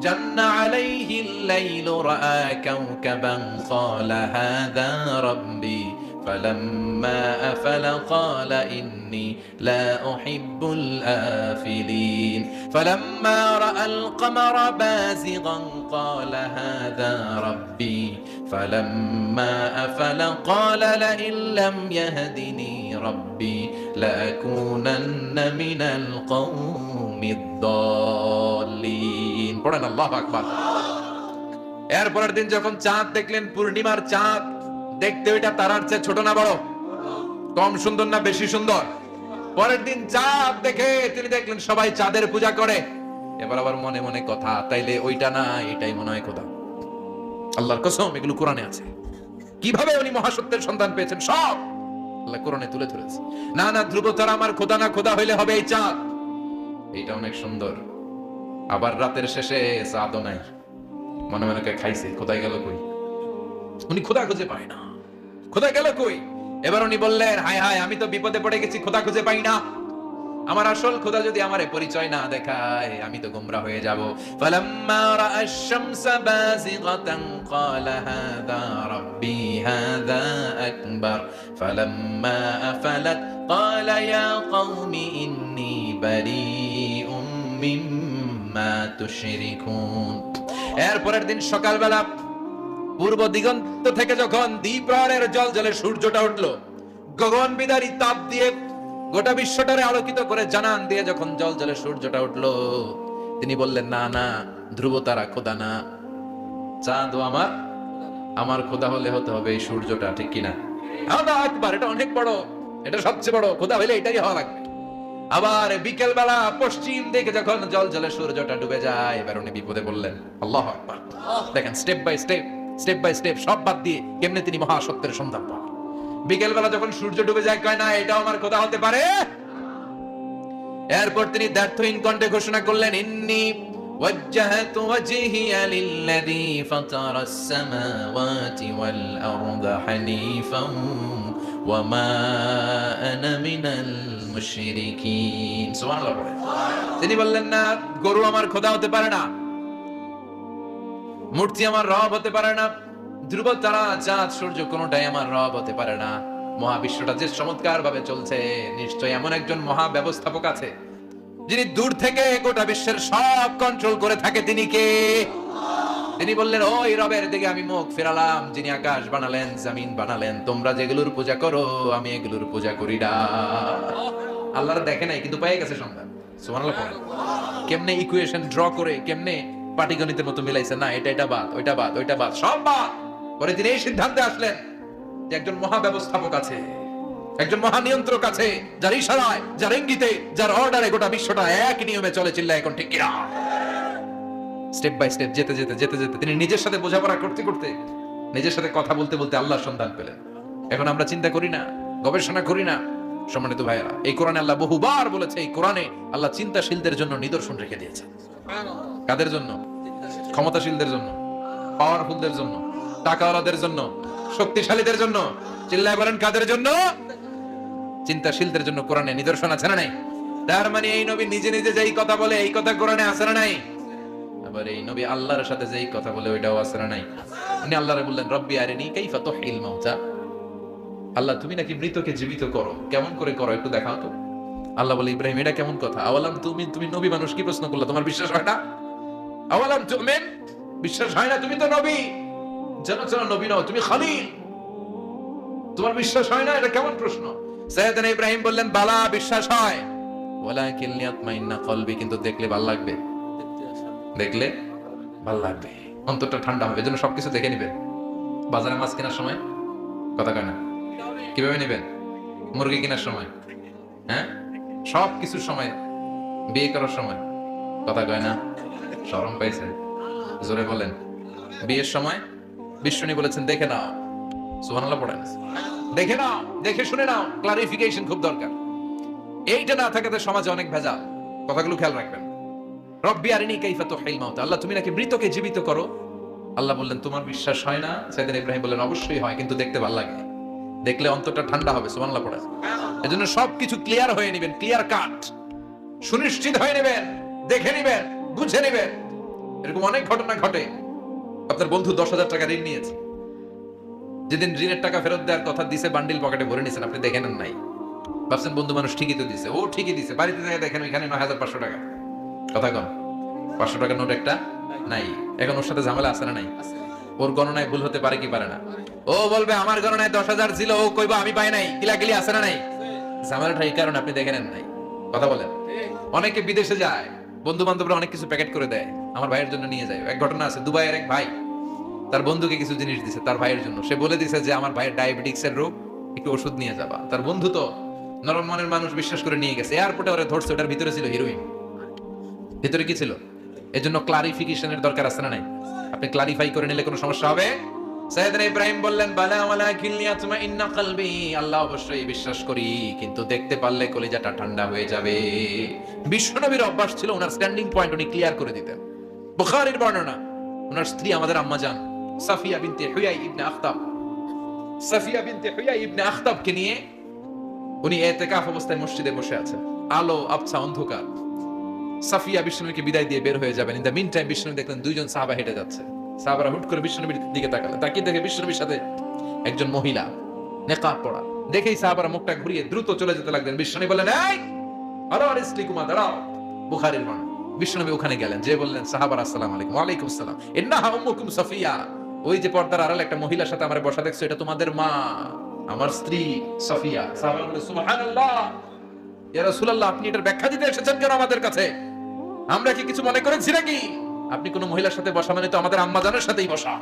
জান্না আলাইহিল লাইলু রাআ কাওকাবান ক্বালা হাযা রাব্বি فلما أفل قال إني لا أحب الآفلين فلما رأى القمر بازغا قال هذا ربي فلما أفل قال لئن لم يهدني ربي لأكونن من القوم الضالين পড়েন আল্লাহু আকবার। এরপরের দিন যখন চাঁদ দেখলেন, পূর্ণিমার চাঁদ, দেখতে ওইটা তারার চেয়ে ছোট না বড়? কম সুন্দর না বেশি সুন্দর? পরের দিন চাঁদ দেখে তিনি দেখলেন সবাই চাঁদের পূজা করে। এবার আবার মনে মনে কথা, তাইলে ওইটা না এটাই মনে হয় খোদা। আল্লাহর কসম এগুলো কোরআনে আছে। কিভাবে উনি মহাসত্যের সন্ধান পেয়েছেন সব আল্লাহ কোরআনে তুলে ধরেছে। না না, ধ্রুব তারা আমার খোদা না, খোদা হইলে হবে এই চাঁদ। এইটা অনেক সুন্দর। আবার রাতের শেষে চাঁদও নাই, মনে মনে খাইছে, খোদাই গেল কই? উনি খোদা খুঁজে পায় না, খোদা গেল কই? এবার উনি বললেন, হায় হায়, আমি তো বিপদে পড়ে গেছি, খোদা খুঁজে পাই না। আমার আসল খোদা যদি আমারে পরিচয় না দেখায়, আমি তো গোমরা হয়ে যাব। ফালাম্মা রাআ আশ-শামসা বাযিগাতান ক্বালা হাযা রাব্বি হাযা আকবার ফালাম্মা আফালাত ক্বালা ইয়া কওমি ইন্নী বারীউম মিম্মা তুশরিকুন। এরপরের দিন সকালবেলা পূর্ব দিগন্ত থেকে যখন দ্বিপ্রহরের জ্বলজ্বলে সূর্যটা উঠলো, গগন বিদারী তাপ দিয়ে গোটা বিশ্বটারে আলোকিত করে জানান দিয়ে যখন জ্বলজ্বলে সূর্যটা উঠলো, তিনি বললেন, না না, ধ্রুব তারা খোদা না, চাঁদও আমার খোদা হলে হতে হবে এই সূর্যটা, ঠিক কিনা? আল্লাহু আকবার, এটা অনেক বড়, এটা সবচেয়ে বড়, খোদা হইলে এটাই হওয়া লাগবে। আবার বিকেল বেলা পশ্চিম দিকে যখন জলজলে সূর্যটা ডুবে যায়, এবার উনি বিপদে বললেন। আল্লাহু আকবার। দেখেন স্টেপ বাই স্টেপ সব বাদ দিয়ে কেমনে তিনি মহাসত্যের সন্ধান পান। বিকেল বেলা যখন সূর্য ডুবে যায়, কয় না এটাও আমার খোদা হতে পারে। এরপর তিনি দ্ব্যর্থহীন কণ্ঠে ঘোষণা করলেন, ইন্নী ওয়াজ্জাহতু ওয়াজহিয়া লিল্লাযী ফাতারাস সামাওয়াতি ওয়াল আরদা হানিফান ওয়া মা আনা মিনাল মুশরিকিন। সুবহানাল্লাহ। তিনি বললেন, না, গরু আমার খোদা হতে পারে না, মূর্তি আমার রব হতে পারে না, ধ্রুব তারা, চাঁদ, সূর্য কোনটাই আমার রব হতে পারে না। মহাবিশ্বটা যে চমৎকার ভাবে চলছে, নিশ্চয়ই এমন একজন মহা ব্যবস্থাপক আছে যিনি দূর থেকে গোটা বিশ্বের সব কন্ট্রোল করে থাকে। তিনি কে? তিনি বললেন, ওই রবের দিকে আমি মুখ ফেরালাম যিনি আকাশ বানালেন, জমিন বানালেন। তোমরা যেগুলোর পূজা করো আমি এগুলোর পূজা করি না। আল্লাহর দেখে নাই কিন্তু পেয়ে গেছে সন্ধান। সুবহানাল্লাহ। কেমনে ইকুয়েশন ড্র করে, কেমনে পাটিগণিতের মতো মিলাইছে, না এটা বাদ, ওইটা বাদ, ওইটা বাদ, সব বাদ। পরে তিনি এই সিদ্ধান্তে আসলেন যে একজন মহা ব্যবস্থাপক আছে, একজন মহা নিয়ন্ত্রক আছে, যার ইশারায়, যার ইঙ্গিতে, যার অর্ডারে গোটা বিশ্বটা এক নিয়মে চলে। চিল্লায় এখন ঠিক কিনা? স্টেপ বাই স্টেপ যেতে তিনি নিজের সাথে বোঝাপড়া করতে করতে, নিজের সাথে কথা বলতে বলতে আল্লাহর সন্ধান পেলেন। এখন আমরা চিন্তা করি না, গবেষণা করি না। সম্মানিত ভাইয়েরা, এই কোরআনে আল্লাহ বহুবার বলেছে, এই কোরআনে আল্লাহ চিন্তাশীলদের জন্য নিদর্শন রেখে দিয়েছে। কাদের জন্য? ক্ষমতাশীলদের জন্য, পাওয়ারফুলদের জন্য, টাকাওয়ালাদের জন্য, শক্তিশালীদের জন্য। চিল্লায় বলেন কাদের জন্য? চিন্তাশীলদের জন্য কোরআনে নিদর্শন আছে না নাই? তার মানে এই নবী নিজে নিজে যেই কথা বলে, এই কথা কোরআনে আছে না নাই? আবার এই নবী আল্লাহর সাথে যেই কথা বলে, ওইটাও আছে না নাই? উনি আল্লাহরে বললেন, রব্বি আরিনী কাইফা তুহিল মাউতা। আল্লাহ, তুমি নাকি মৃতকে জীবিত করো, কেমন করে করো একটু দেখাও তো। আল্লাহ বলে, ইব্রাহিম, এটা কেমন কথা? আওয়ালাম তুমি নবী মানুষ, কি প্রশ্ন করলা? তোমার বিশ্বাস হয় না? আওয়ালাম তুমিন, বিশ্বাস হয় না? তুমি তো নবী, জানো নবী নও, তুমি খলিল, তোমার বিশ্বাস হয় না? এটা কেমন প্রশ্ন? সাইয়েদনা ইব্রাহিম বললেন, বালা, বিশ্বাস হয়, ওয়ালাকিন লিয়াতমাইন্না কলবি, কিন্তু দেখলে ভালো লাগবে, দেখলে ভালো লাগবে, অন্তরটা ঠান্ডা হবে। এজন্য সবকিছু দেখে নিবেন। বাজারে মাছ কেনার সময় কথা কয় না, কিভাবে নিবেন? মুরগি কেনার সময়, হ্যাঁ, সব কিছুর সময়, বিয়ে করার সময় কথা কয় না? শরম পাইছে? জোরে বলেন। বিয়ের সময় বিষ্ণু বলেছেন, দেখে নাও। সুবহানাল্লাহ পড়েন, দেখে নাও, দেখে শুনে নাও। ক্লারিফিকেশন খুব দরকার। এইটা না থাকাতে সমাজে অনেক ভেজাল। কথাগুলো খেয়াল রাখবেন। রব্বি আরিনী কাইফা তুহিল মাউতা, আল্লাহ, তুমি নাকি মৃতকে জীবিত করো। আল্লাহ বললেন, তোমার বিশ্বাস হয় না? সাইয়েদনা ইব্রাহিম বললেন, অবশ্যই হয়, কিন্তু দেখতে ভালো লাগে, দেখলে অন্তরটা ঠান্ডা হবে। সুবহানাল্লাহ পড়েন। এজন্য সবকিছু ক্লিয়ার হয়ে নেবেন, ক্লিয়ার কাট, সুনিশ্চিত হয়ে নেবেন, দেখে নেবেন, বুঝে নেবেন। এরকম অনেক ঘটনা ঘটে। আপনার বন্ধু 10,000 টাকা ঋণ নিয়েছে, যেদিন ঋণের টাকা ফেরত দেওয়ার কথা দিছে বান্ডিল পকেটে ভরে নিছেন, আপনি দেখেন নাই, ভাবছেন বন্ধু মানুষ ঠিকই তো দিছে, ও ঠিকই দিছে, বাড়িতে যায় দেখেন ওইখানে 9,500 টাকা। কথা কন, 500 টাকার নোট একটা নাই। এখন ওর সাথে ঝামেলা আছে না নাই? ওর গণনায় ভুল হতে পারে কি পারে না? ও বলবে আমার গণনায় 10,000 ছিল, ও কইবা আমি পাই নাই, কিলাকিলি আছে না নাই? ঝামেলাটা এই কারণে আপনি দেখে নেন নাই। কথা বলেন। অনেকে বিদেশে যায়, বন্ধু বান্ধবরা অনেক কিছু প্যাকেট করে দেয়, আমার ভাইয়ের জন্য নিয়ে যায়। এক ঘটনা আছে, দুবাইয়ের এক ভাই তার বন্ধুকে কিছু জিনিস দিছে তার ভাইয়ের জন্য। সে বলে দিছে যে আমার ভাইয়ের ডায়াবেটিক্সের রোগ, একটু ওষুধ নিয়ে যাবা। তার বন্ধু তো নরম মনের মানুষ, বিশ্বাস করে নিয়ে গেছে। এয়ারপোর্টে ওরা ধরছে, ওটার ভিতরে ছিল হিরোইন। ভিতরে কি ছিল? এজন্য ক্লারিফিকেশনের দরকার আছে না নাই? আপনি ক্লারিফাই করে নিলে কোনো সমস্যা হবে? সাইয়েদনা ইব্রাহিম বললেন বালা ওয়ালাকিন লিয়াতমাইন্না কলবি, আল্লাহ অবশ্যই বিশ্বাস করি, কিন্তু দেখতে পারলে কলিজাটা ঠান্ডা হয়ে যাবে। বিশ্বনবীর অভ্যাস ছিল ওনার স্ট্যান্ডিং পয়েন্ট উনি ক্লিয়ার করে দিতেন। বুখারীর বর্ণনা, ওনার স্ত্রী আমাদের আম্মা জান সাফিয়া বিনতে হুয়াই ইবনে আখতাব, সাফিয়া বিনতে হুয়াই ইবনে আখতাবকে নিয়ে উনি ইতিকাফ অবস্থায় মসজিদে বসে আছেন। আলো আবছা অন্ধকার। সাফিয়া বিশ্বনবীকে বিদায় দিয়ে বের হয়ে যাবেন। ইন দ্য মিন টাইম বিশ্বনবী দেখলেন দুইজন সাহাবা হেঁটে যাচ্ছে। সাহাবারা হুট করে বিশ্বনবীর দিকে তাকালেন, তাকিয়ে দেখে বিশ্বনবীর সাথে একজন মহিলা নেকাব পরা। দেখেই সাহাবারা মুখটা ঘুরিয়ে দ্রুত চলে যেতে লাগলেন। বিশ্বনবী বললেন, এই আলো আরিসলিকুমা, দাঁড়াও। বুখারীর বর্ণনা। বিশ্বনবী ওখানে গেলেন, যে বললেন সাহাবারা আসসালামু আলাইকুম। ওয়া আলাইকুম আসসালাম। ইন্নাহা উম্মুকুম সাফিয়া, ওই যে পর্দার আড়ালে একটা মহিলার সাথে আমার বসা দেখছো, এটা তোমাদের মা, আমার স্ত্রী সাফিয়া। সাহাবারা বললেন সুবহানাল্লাহ, ইয়া রাসূলুল্লাহ, আপনি এটার ব্যাখ্যা দিতে এসেছেন কেন আমাদের কাছে? আমরা কি কিছু মনে করেছি নাকি? আপনি কোন মহিলার সাথে বসা মানে তো আমাদের আম্মা জানের সাথেই বসা।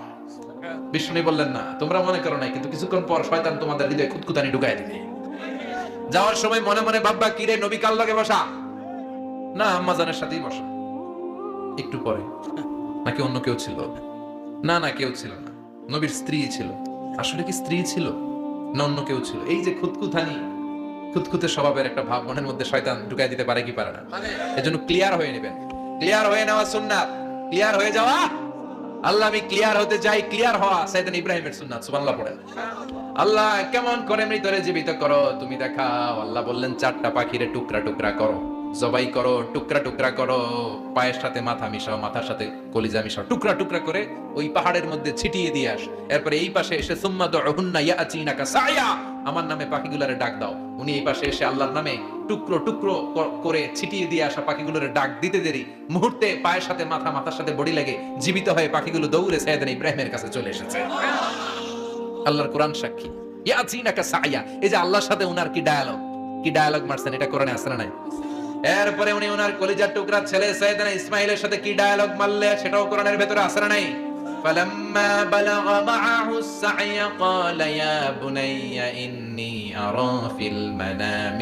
বিষ্ণু বললেন না, তোমরা মনে করো নাই, কিন্তু কিছুক্ষণ পর শয়তান তোমাদের হৃদয়ে খুঁতখুঁতানি ঢুকায় দিবে। যাওয়ার সময় মনে মনে ভাববা, কি রে নবী কার লগে বসা? না, আম্মা জানের সাথেই বসা। একটু পরে, নাকি অন্য কেউ ছিল? না না, কেউ ছিল না, নবীর স্ত্রী ছিল। আসলে কি স্ত্রী ছিল না অন্য কেউ ছিল? এই যে খুঁতখুঁতানি, খুঁতখুঁতে স্বভাবের একটা ভাব মনের মধ্যে শয়তান ঢুকাই দিতে পারে কি পারে না? এজন্য ক্লিয়ার হয়ে নেবেন। ক্লিয়ার হয়ে নেওয়া সুন্নাত, ক্লিয়ার হয়ে যাওয়া। আল্লাহ আমি ক্লিয়ার হতে চাই, ক্লিয়ার হওয়া সাইয়েদনা ইব্রাহিমের সুন্নাত। সুবহানাল্লাহ পড়েন। আল্লাহ কেমন করে মৃতরে জীবিত করো তুমি দেখাও। আল্লাহ বললেন 4টা পাখিরে টুকরা টুকরা করো, জবাই করো, টুকরা টুকরা করো, পায়ের সাথে মাথা মিশাও, মাথার সাথে কলিজা মিশাও, টুকরা টুকরা করে ওই পাহাড়ের মধ্যে ছিটিয়ে দিয়ে আস। এরপরে এই পাশে এসে সুম্মা দুহুন্না ইয়াতিনাকা সায়া, আমার নামে পাখিগুলোরে ডাক দাও। উনি এই পাশে এসে আল্লাহর নামে টুকরো টুকরো করে ছিটিয়ে দিয়ে আসা পাখিগুলোরে ডাক দিতে দেরি মুহূর্তে পায়ের সাথে মাথা, মাথার সাথে বডি লেগে জীবিত হয়ে পাখিগুলো দৌড়ে সাইয়েদনা ইব্রাহিমের কাছে চলে এসেছে। আল্লাহর কোরআন সাক্ষী। ইয়াতিনাকা সায়া, এই যে আল্লাহর সাথে উনার কি ডায়ালগ মারছেন, এটা কোরআনে আছে না নাই? এরপরে উনি ওনার কলিজার টুকরা ছেলে সাইয়েদনা ইসমাইলের সাথে কি ডায়ালগ মারলে, সেটাও কোরআনের ভেতরে আছে না নাই? فلما بلغ معه السعي قال يا بني إني أرى في المنام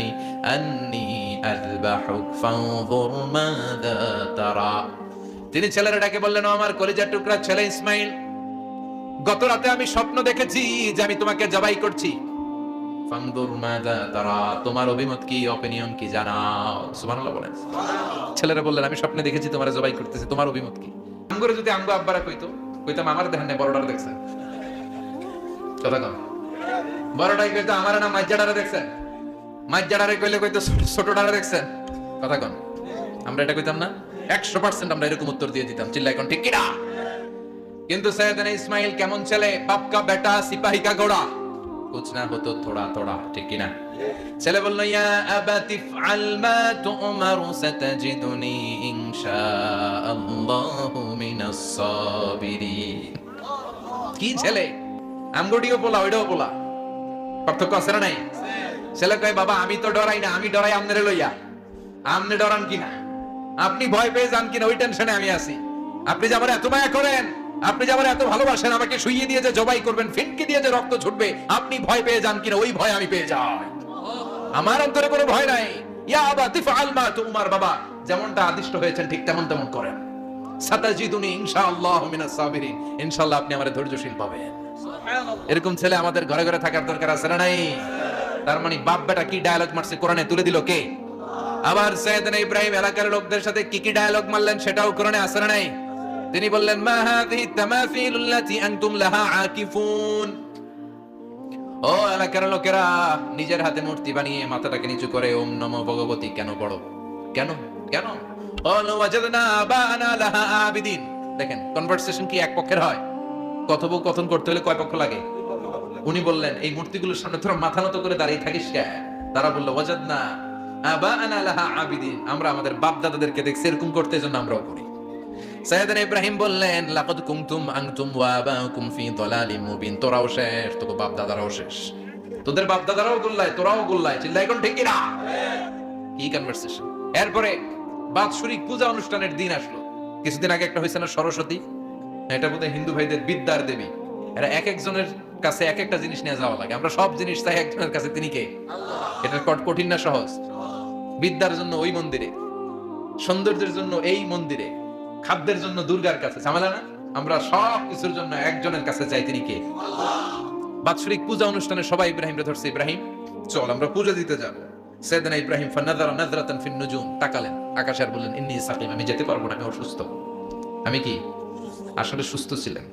أني أذبحك فانظر ماذا ترى। তিনি ছেলের ডাকে বললেন, ও আমার কলিজার টুকরা ছেলে ইসমাইল, গত রাতে আমি স্বপ্ন দেখেছি যে আমি তোমাকে জবাই করছি। ফানদুর মাযা তারা, তোমার অভিমত কি, অপিনিয়ন কি জানাও। সুবহানাল্লাহ বলেন। ছেলেরা বললেন, আমি স্বপ্নে দেখেছি তোমারে জবাই করতেছি, তোমার অভিমত কি? আমগরে যদি আমগো আব্বারা কইতাম আমার দেখেন না বড়টারে দেখছেন। কথা কম, বড়টাই কইতো আমার না মাইজাডারে দেখছেন, মাইজাডারে কইতো ছোটটারে দেখছেন। কথা কম, আমরা এটা কইতাম না? 100% আমরা এরকম উত্তর দিয়ে দিতাম, চিল্লাই কোন ঠিক কিনা? কিন্তু সাইয়েদনা ইসমাইল কেমন ছেলে, বাপ কা বেটা সিপাহি কা ঘোড়া, কুছ না হতো থোড়া থোড়া, ঠিক কিনা? ছেলে বলল, ইয়া আবাতি ফআল মা তুমারু সাতাজিদুনি ইনশাআল্লাহু মিনাস সাবিরিন। কি ছেলে, আমগডিও বলা ওইটাও বলা, পার্থক্য আছে না নাই? ছেলে কয়, বাবা আমি তো ডরাই না, আমি ডরাই আমনেরে লইয়া। আমনে ডরান কিনা, আপনি ভয় পেয়ে যান কিনা, ওই টেনশনে আমি আছি। আপনি যে আমার এত মায়া করেন, আপনি যে আমার এত ভালোবাসেন, আমাকে শুইয়ে দিয়ে যে জবাই করবেন, ফিনকি দিয়ে যে রক্ত ছুটবে, আপনি ভয় পেয়ে যান কিনা, ওই ভয় আমি পেয়ে যাই। আমার অন্তরে কোনো ভয় নাই। ইয়া আবাতি ফাআল মা তুমার, বাবা যেমনটা আদিষ্ট হয়েছেন ঠিক তেমন তেমন করেন। সাতাজিদুনি ইনশাআল্লাহু মিনাস সাবিরিন, ইনশাআল্লাহ আপনি আমারে ধৈর্যশীল পাবেন। সুবহানাল্লাহ। এরকম ছেলে আমাদের ঘরে ঘরে থাকার দরকার আছে না নাই? তার মানে বাপ বেটা কি ডায়ালগ মারছে কোরআনে তুলে দিল কে? আবার সাইয়েদনা ইব্রাহিম এলাকার লোকদের সাথে কি কি ডায়ালগ মারলেন সেটাও কোরআনে আছে না নাই? তিনি বললেন, মা হাযিহি তামাসিলুল্লাতী আনতুম লাহা আকিফুন। ও এলাকার লোকেরা, নিজের হাতে মূর্তি বানিয়ে মাথাটাকে নিচু করে ওম নমো ভগবতী কেন পড়ো? কেন কেন? ক্বালু ওয়াজাদনা আবানা লাহা আবিদিন। দেখেন কনভারসেশন কি এক পক্ষের হয়? কথোপকথন করতে হলে কয় পক্ষ লাগে? উনি বললেন এই মূর্তিগুলোর সামনে তোরা মাথা নত করে দাঁড়িয়ে থাকিস কেন? তারা বলল ওয়াজাদনা আবাআনা লাহা আবিদিন, আমরা আমাদের বাপ দাদাদেরকে দেখছি এরকম করতে, এজন্য আমরাও করি। সাইয়েদনা ইব্রাহিম বললেন লাকাদ কুনতুম আনতুম ওয়া আবাউকুম ফি দালালিম মুবিন, তোরাও শেষ, তোর বাপ দাদারাও শেষ, তোদের বাপ দাদারাও গোল্লায়, তোরাও গোল্লায়, চিল্লাই কোন ঠিক কিনা? কি কনভারসেশন। এরপরে বাৎসরিক পূজা অনুষ্ঠানের দিন আসলো। কিছুদিন আগে একটা হয়েছে না সরস্বতী, এটা বোধহয় হিন্দু ভাইদের বিদ্যার দেবী। এরা এক একজনের কাছে এক একটা জিনিস নিয়ে যাওয়া লাগে, আমরা সব জিনিস চাই একজনের কাছে, তিনি কে? এটা কঠিন না সহজ? বিদ্যার জন্য ওই মন্দিরে, সৌন্দর্যের জন্য এই মন্দিরে, খাদ্যের জন্য দুর্গার কাছে, ঝামেলা না? আমরা সব কিছুর জন্য একজনের কাছে চাই, তিনি কে? বাৎসরিক পূজা অনুষ্ঠানে সবাই ইব্রাহিমকে ধরছে, ইব্রাহিম চল আমরা পূজা দিতে যাব। সাইয়েদনা ইব্রাহিম ফানাযারা নাযরাতান ফিন নুজুম, তাকালেন আকাশে আর বললেন ইন্নী সাকিম, আমি যেতে পারবো না, আমি অসুস্থ। আমি কি? আসলে সুস্থ ছিলেন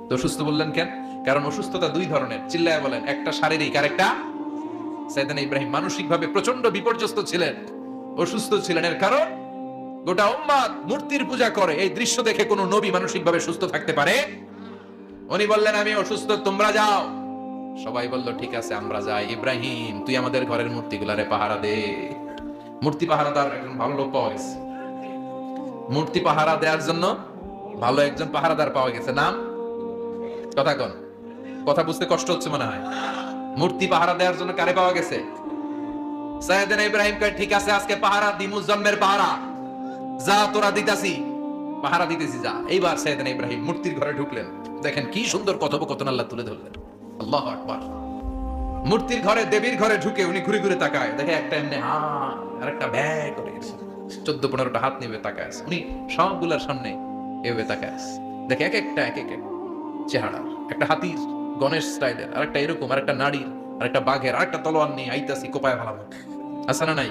তো। সুস্থ বললেন কেন? কারণ অসুস্থতা দুই ধরনের, চিল্লায় বলেন। একটা শারীরিক আর একটা। সাইয়েদনা ইব্রাহিম মানসিকভাবে প্রচন্ড বিপর্যস্ত ছিলেন, অসুস্থ ছিলেন। এর কারণ গোটা উম্মাত মূর্তির পূজা করে, এই দৃশ্য দেখে কোন নবী মানসিকভাবে সুস্থ থাকতে পারে? উনি বললেন আমি অসুস্থ, তোমরা যাও। সবাই বলল ঠিক আছে আমরা যাই। ইব্রাহিম তুই আমাদের ঘরের মূর্তিগুলারে পাহারা দে। মূর্তি পাহারাদার একজন ভালো লোক পাওয়া গেছে, মূর্তি পাহারা দেওয়ার জন্য ভালো একজন পাহারাদার পাওয়া গেছে। নাম? কথা কন, কথা বুঝতে কষ্ট হচ্ছে মনে হয়। মূর্তি পাহারা দেওয়ার জন্য কারে পাওয়া গেছে? সাইয়েদনা ইব্রাহিম কয় ঠিক আছে আজকে পাহারা দিমুজ জন্মের পাহারা, যা তোরা দিতাছি, পাহারা দিতেছি যা। এইবার সাইয়েদনা ইব্রাহিম মূর্তির ঘরে ঢুকলেন। দেখেন কি সুন্দর কথোপকথন আল্লাহ তুলে ধরলেন। আল্লাহু আকবার। মূর্তির ঘরে, দেবীর ঘরে ঢুকে উনি ঘুরে ঘুরে তাকায়, দেখে একটা এমনি আর একটা ব্যাগ করে 14-15টা হাত নিয়ে তাকায় আছে। উনি সবগুলার সামনে এভাবে তাকায় আছে, দেখে এক একটা এক এক চেহারা, একটা হাতির গণেশ স্টাইলের, আর একটা এরকম, আর একটা নারীর, আর একটা বাঘের, আর একটা তলোয়ার নিয়ে আইতাছি কোপায় ভালো আছে না নাই?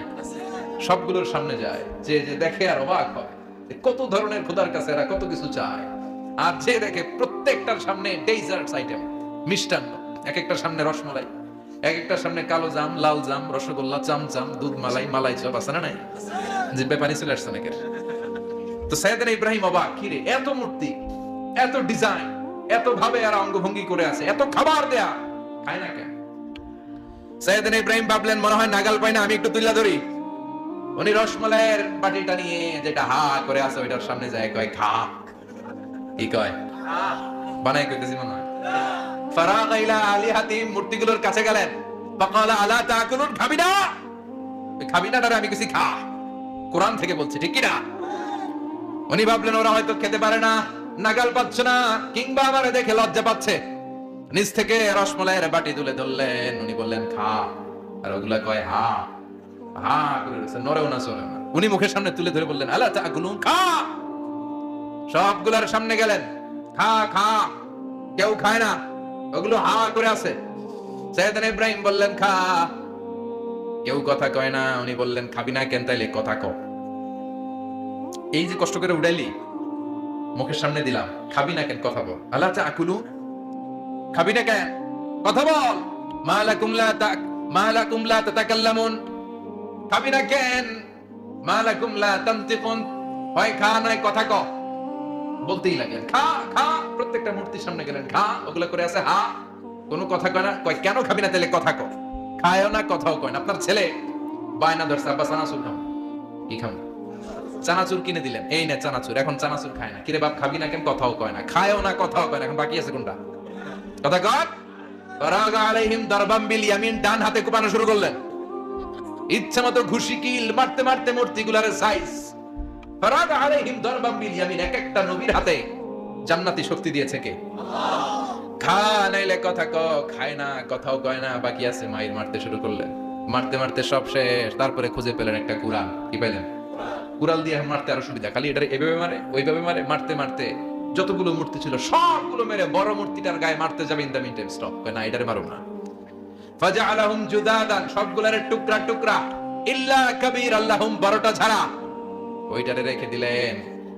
সবগুলোর সামনে যায়, যে যে দেখে আর অবাক হয় কত ধরনের খোদার কাছে এরা কত কিছু চায়। আর যে দেখে প্রত্যেকটার সামনে ডেজার্টস আইটেম, মিষ্টান্ন, এক একটার সামনে রসমালাই, এক একটার সামনে কালো জাম, লাল জাম, রসগোল্লা, চামচাম, দুধ মালাই, মালাই চপ, আছে না নাই? যে ব্যাপারী চলে আসছে নাকি। তো সাইয়েদনা ইব্রাহিম অবাক, কি রে এত মূর্তি, এত ডিজাইন, এত ভাবে আর অঙ্গভঙ্গি করে আছে, এত খাবার দেয়া, খায় না কেন? সাইয়েদনা ইব্রাহিম ভাবলেন মনে হয় নাগাল পাই না, আমি একটু তুইলা ধরি। উনি রসমালাইয়ের বাটিটা নিয়ে যেটা হা করে আছে ওইটার সামনে যায়, কয় খা। কি কয়? বানাই কইতেছি মনে হয়। ফারাগা ইলা আলিহাতিহিম, মূর্তিগুলোর কাছে গেলেন। ফাকালা আলা তাকুলুন, খাবি না? খাবি না আমি কিছু খা, কোরআন থেকে বলছি, ঠিক কি না? উনি ভাবলেন ওরা হয়তো খেতে পারে না, নাগাল পাচ্ছে না, কিংবা আমারে দেখে লজ্জা পাচ্ছে। নিজ থেকে রসমালাইয়ের বাটি তুলে ধরলেন, উনি বললেন খা, আর ওগুলা কয় হা হা করে নড়েও না চড়েও না। উনি মুখের সামনে তুলে ধরে বললেন আলা তাকুলুন, খা। সবগুলার সামনে গেলেন, খা খা। কেউ খায় না, ওগুলো হা করে আছে। সাইয়েদনা ইব্রাহিম বললেন খা, কেউ কথা কয় না। উনি বললেন খাবি না কেন? তাইলে কথা কও। এই যে কষ্ট করে উড়াইলি, মুখের সামনে দিলাম, খাবি না কেন? কথা বল। আলা তাকুলুন, খাবি না কেন? কথা বল। মালাকুম লা তাতাকাল্লামুন, খাবি না কেন? মালাকুম লা তানতিকুন, হয় খা নয় কথা কও। বলতেই লাগলেন খা খা। প্রত্যেকটা মূর্তির সামনে গেলেন, খা। ওগুলা করে আছে হা, কোনো কথা কয় না। কয় কেন খাবি না? তাহলে কথা কও। খায়ও না, কথাও কয় না। আপনার ছেলে বায়না ধরছে আব্বা চানাচুর খাও। কি খাও? চানাচুর কিনে দিলেন, এই না চানাচুর। এখন চানাচুর খায় না। কিরে বাপ খাবি না কেন? কথাও কয় না, খায়ও না, কথাও কয় না। এখন বাকি আছে কোনটা? কথা কর। ফারাগা আলাইহিম দারবাম বিল ইয়ামিন, ডান হাতে কোপানো শুরু করলেন। ইচ্ছা মতো ঘুষি কিল মারতে মারতে মূর্তিগুলার সাইজ। ফারাগা আলাইহিম দারবাম বিল ইয়ামিন, এক একটা নবীর হাতে জান্নাতি শক্তি দিয়েছে কে? আল্লাহ। খা নাইলে কথা ক, খায় না, কথাও কয় না, বাকি আছে। মাইর মারতে শুরু করলেন, মারতে মারতে সব শেষ। তারপরে খুঁজে পেলেন একটা কুড়াল। কি পাইলেন? কুড়াল দিয়ে মারতে আরো সুবিধা, খালি এটা এভাবে মারে ওইভাবে মারে। মারতে মারতে যতগুলো মূর্তি ছিল সবগুলো মেরে বড় মূর্তিটার গায়ে মারতে যাবে, in the meantime stop, না এটারে মারো না। ফাজআলাহুম জুদাদান, সবগুলারে টুকরা টুকরা, ইল্লা কাবীর আল্লাহুম, বড়টা ছাড়া ওইটারে রেখে দিলেন।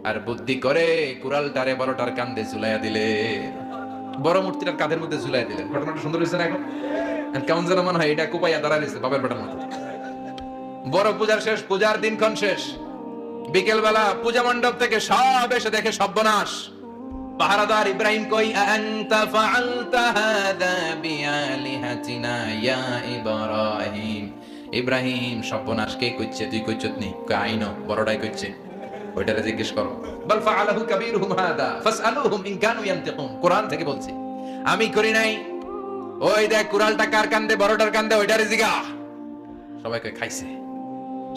আর বুদ্ধি করে কুড়ালটারে বড়টার কাঁধে ঝুলাইয়া দিলেন, বড় মূর্তিটার কাঁধের মধ্যে ঝুলাইয়া দিলেন। ঘটনাটা সুন্দর হয়েছে না? এখন কেমন যেন মনে হয় এটা কোপাইয়া দাঁড়াইছে বাবার বেটার মতো। বড় পূজার শেষ, পূজার দিনক্ষণ শেষ। বিকেল বেলা পূজা মণ্ডপ থেকে সব এসে দেখে সর্বনাশ। পাহারাদার ইব্রাহিম কই, আনতা ফাআলতা হাযা আয়াতিনা ইয়া ইব্রাহিম। ইব্রাহিম সর্বনাশ কে কইছে, তুই কইছত নি? কাইনো বড়টাই কইছে, ওইটারে জিজ্ঞেস করো। বাল ফাআলাহু কাবীরুহুম হাদা ফাসআলুহুম ইন কানু ইয়ানতিকুন। কোরআন থেকে বলছি, আমি করি নাই। ওই দেখ কুড়ালটা কার কান্দে, বড়টার কান্দে, ওইটারে জিগা। সবাই কই খাইছে।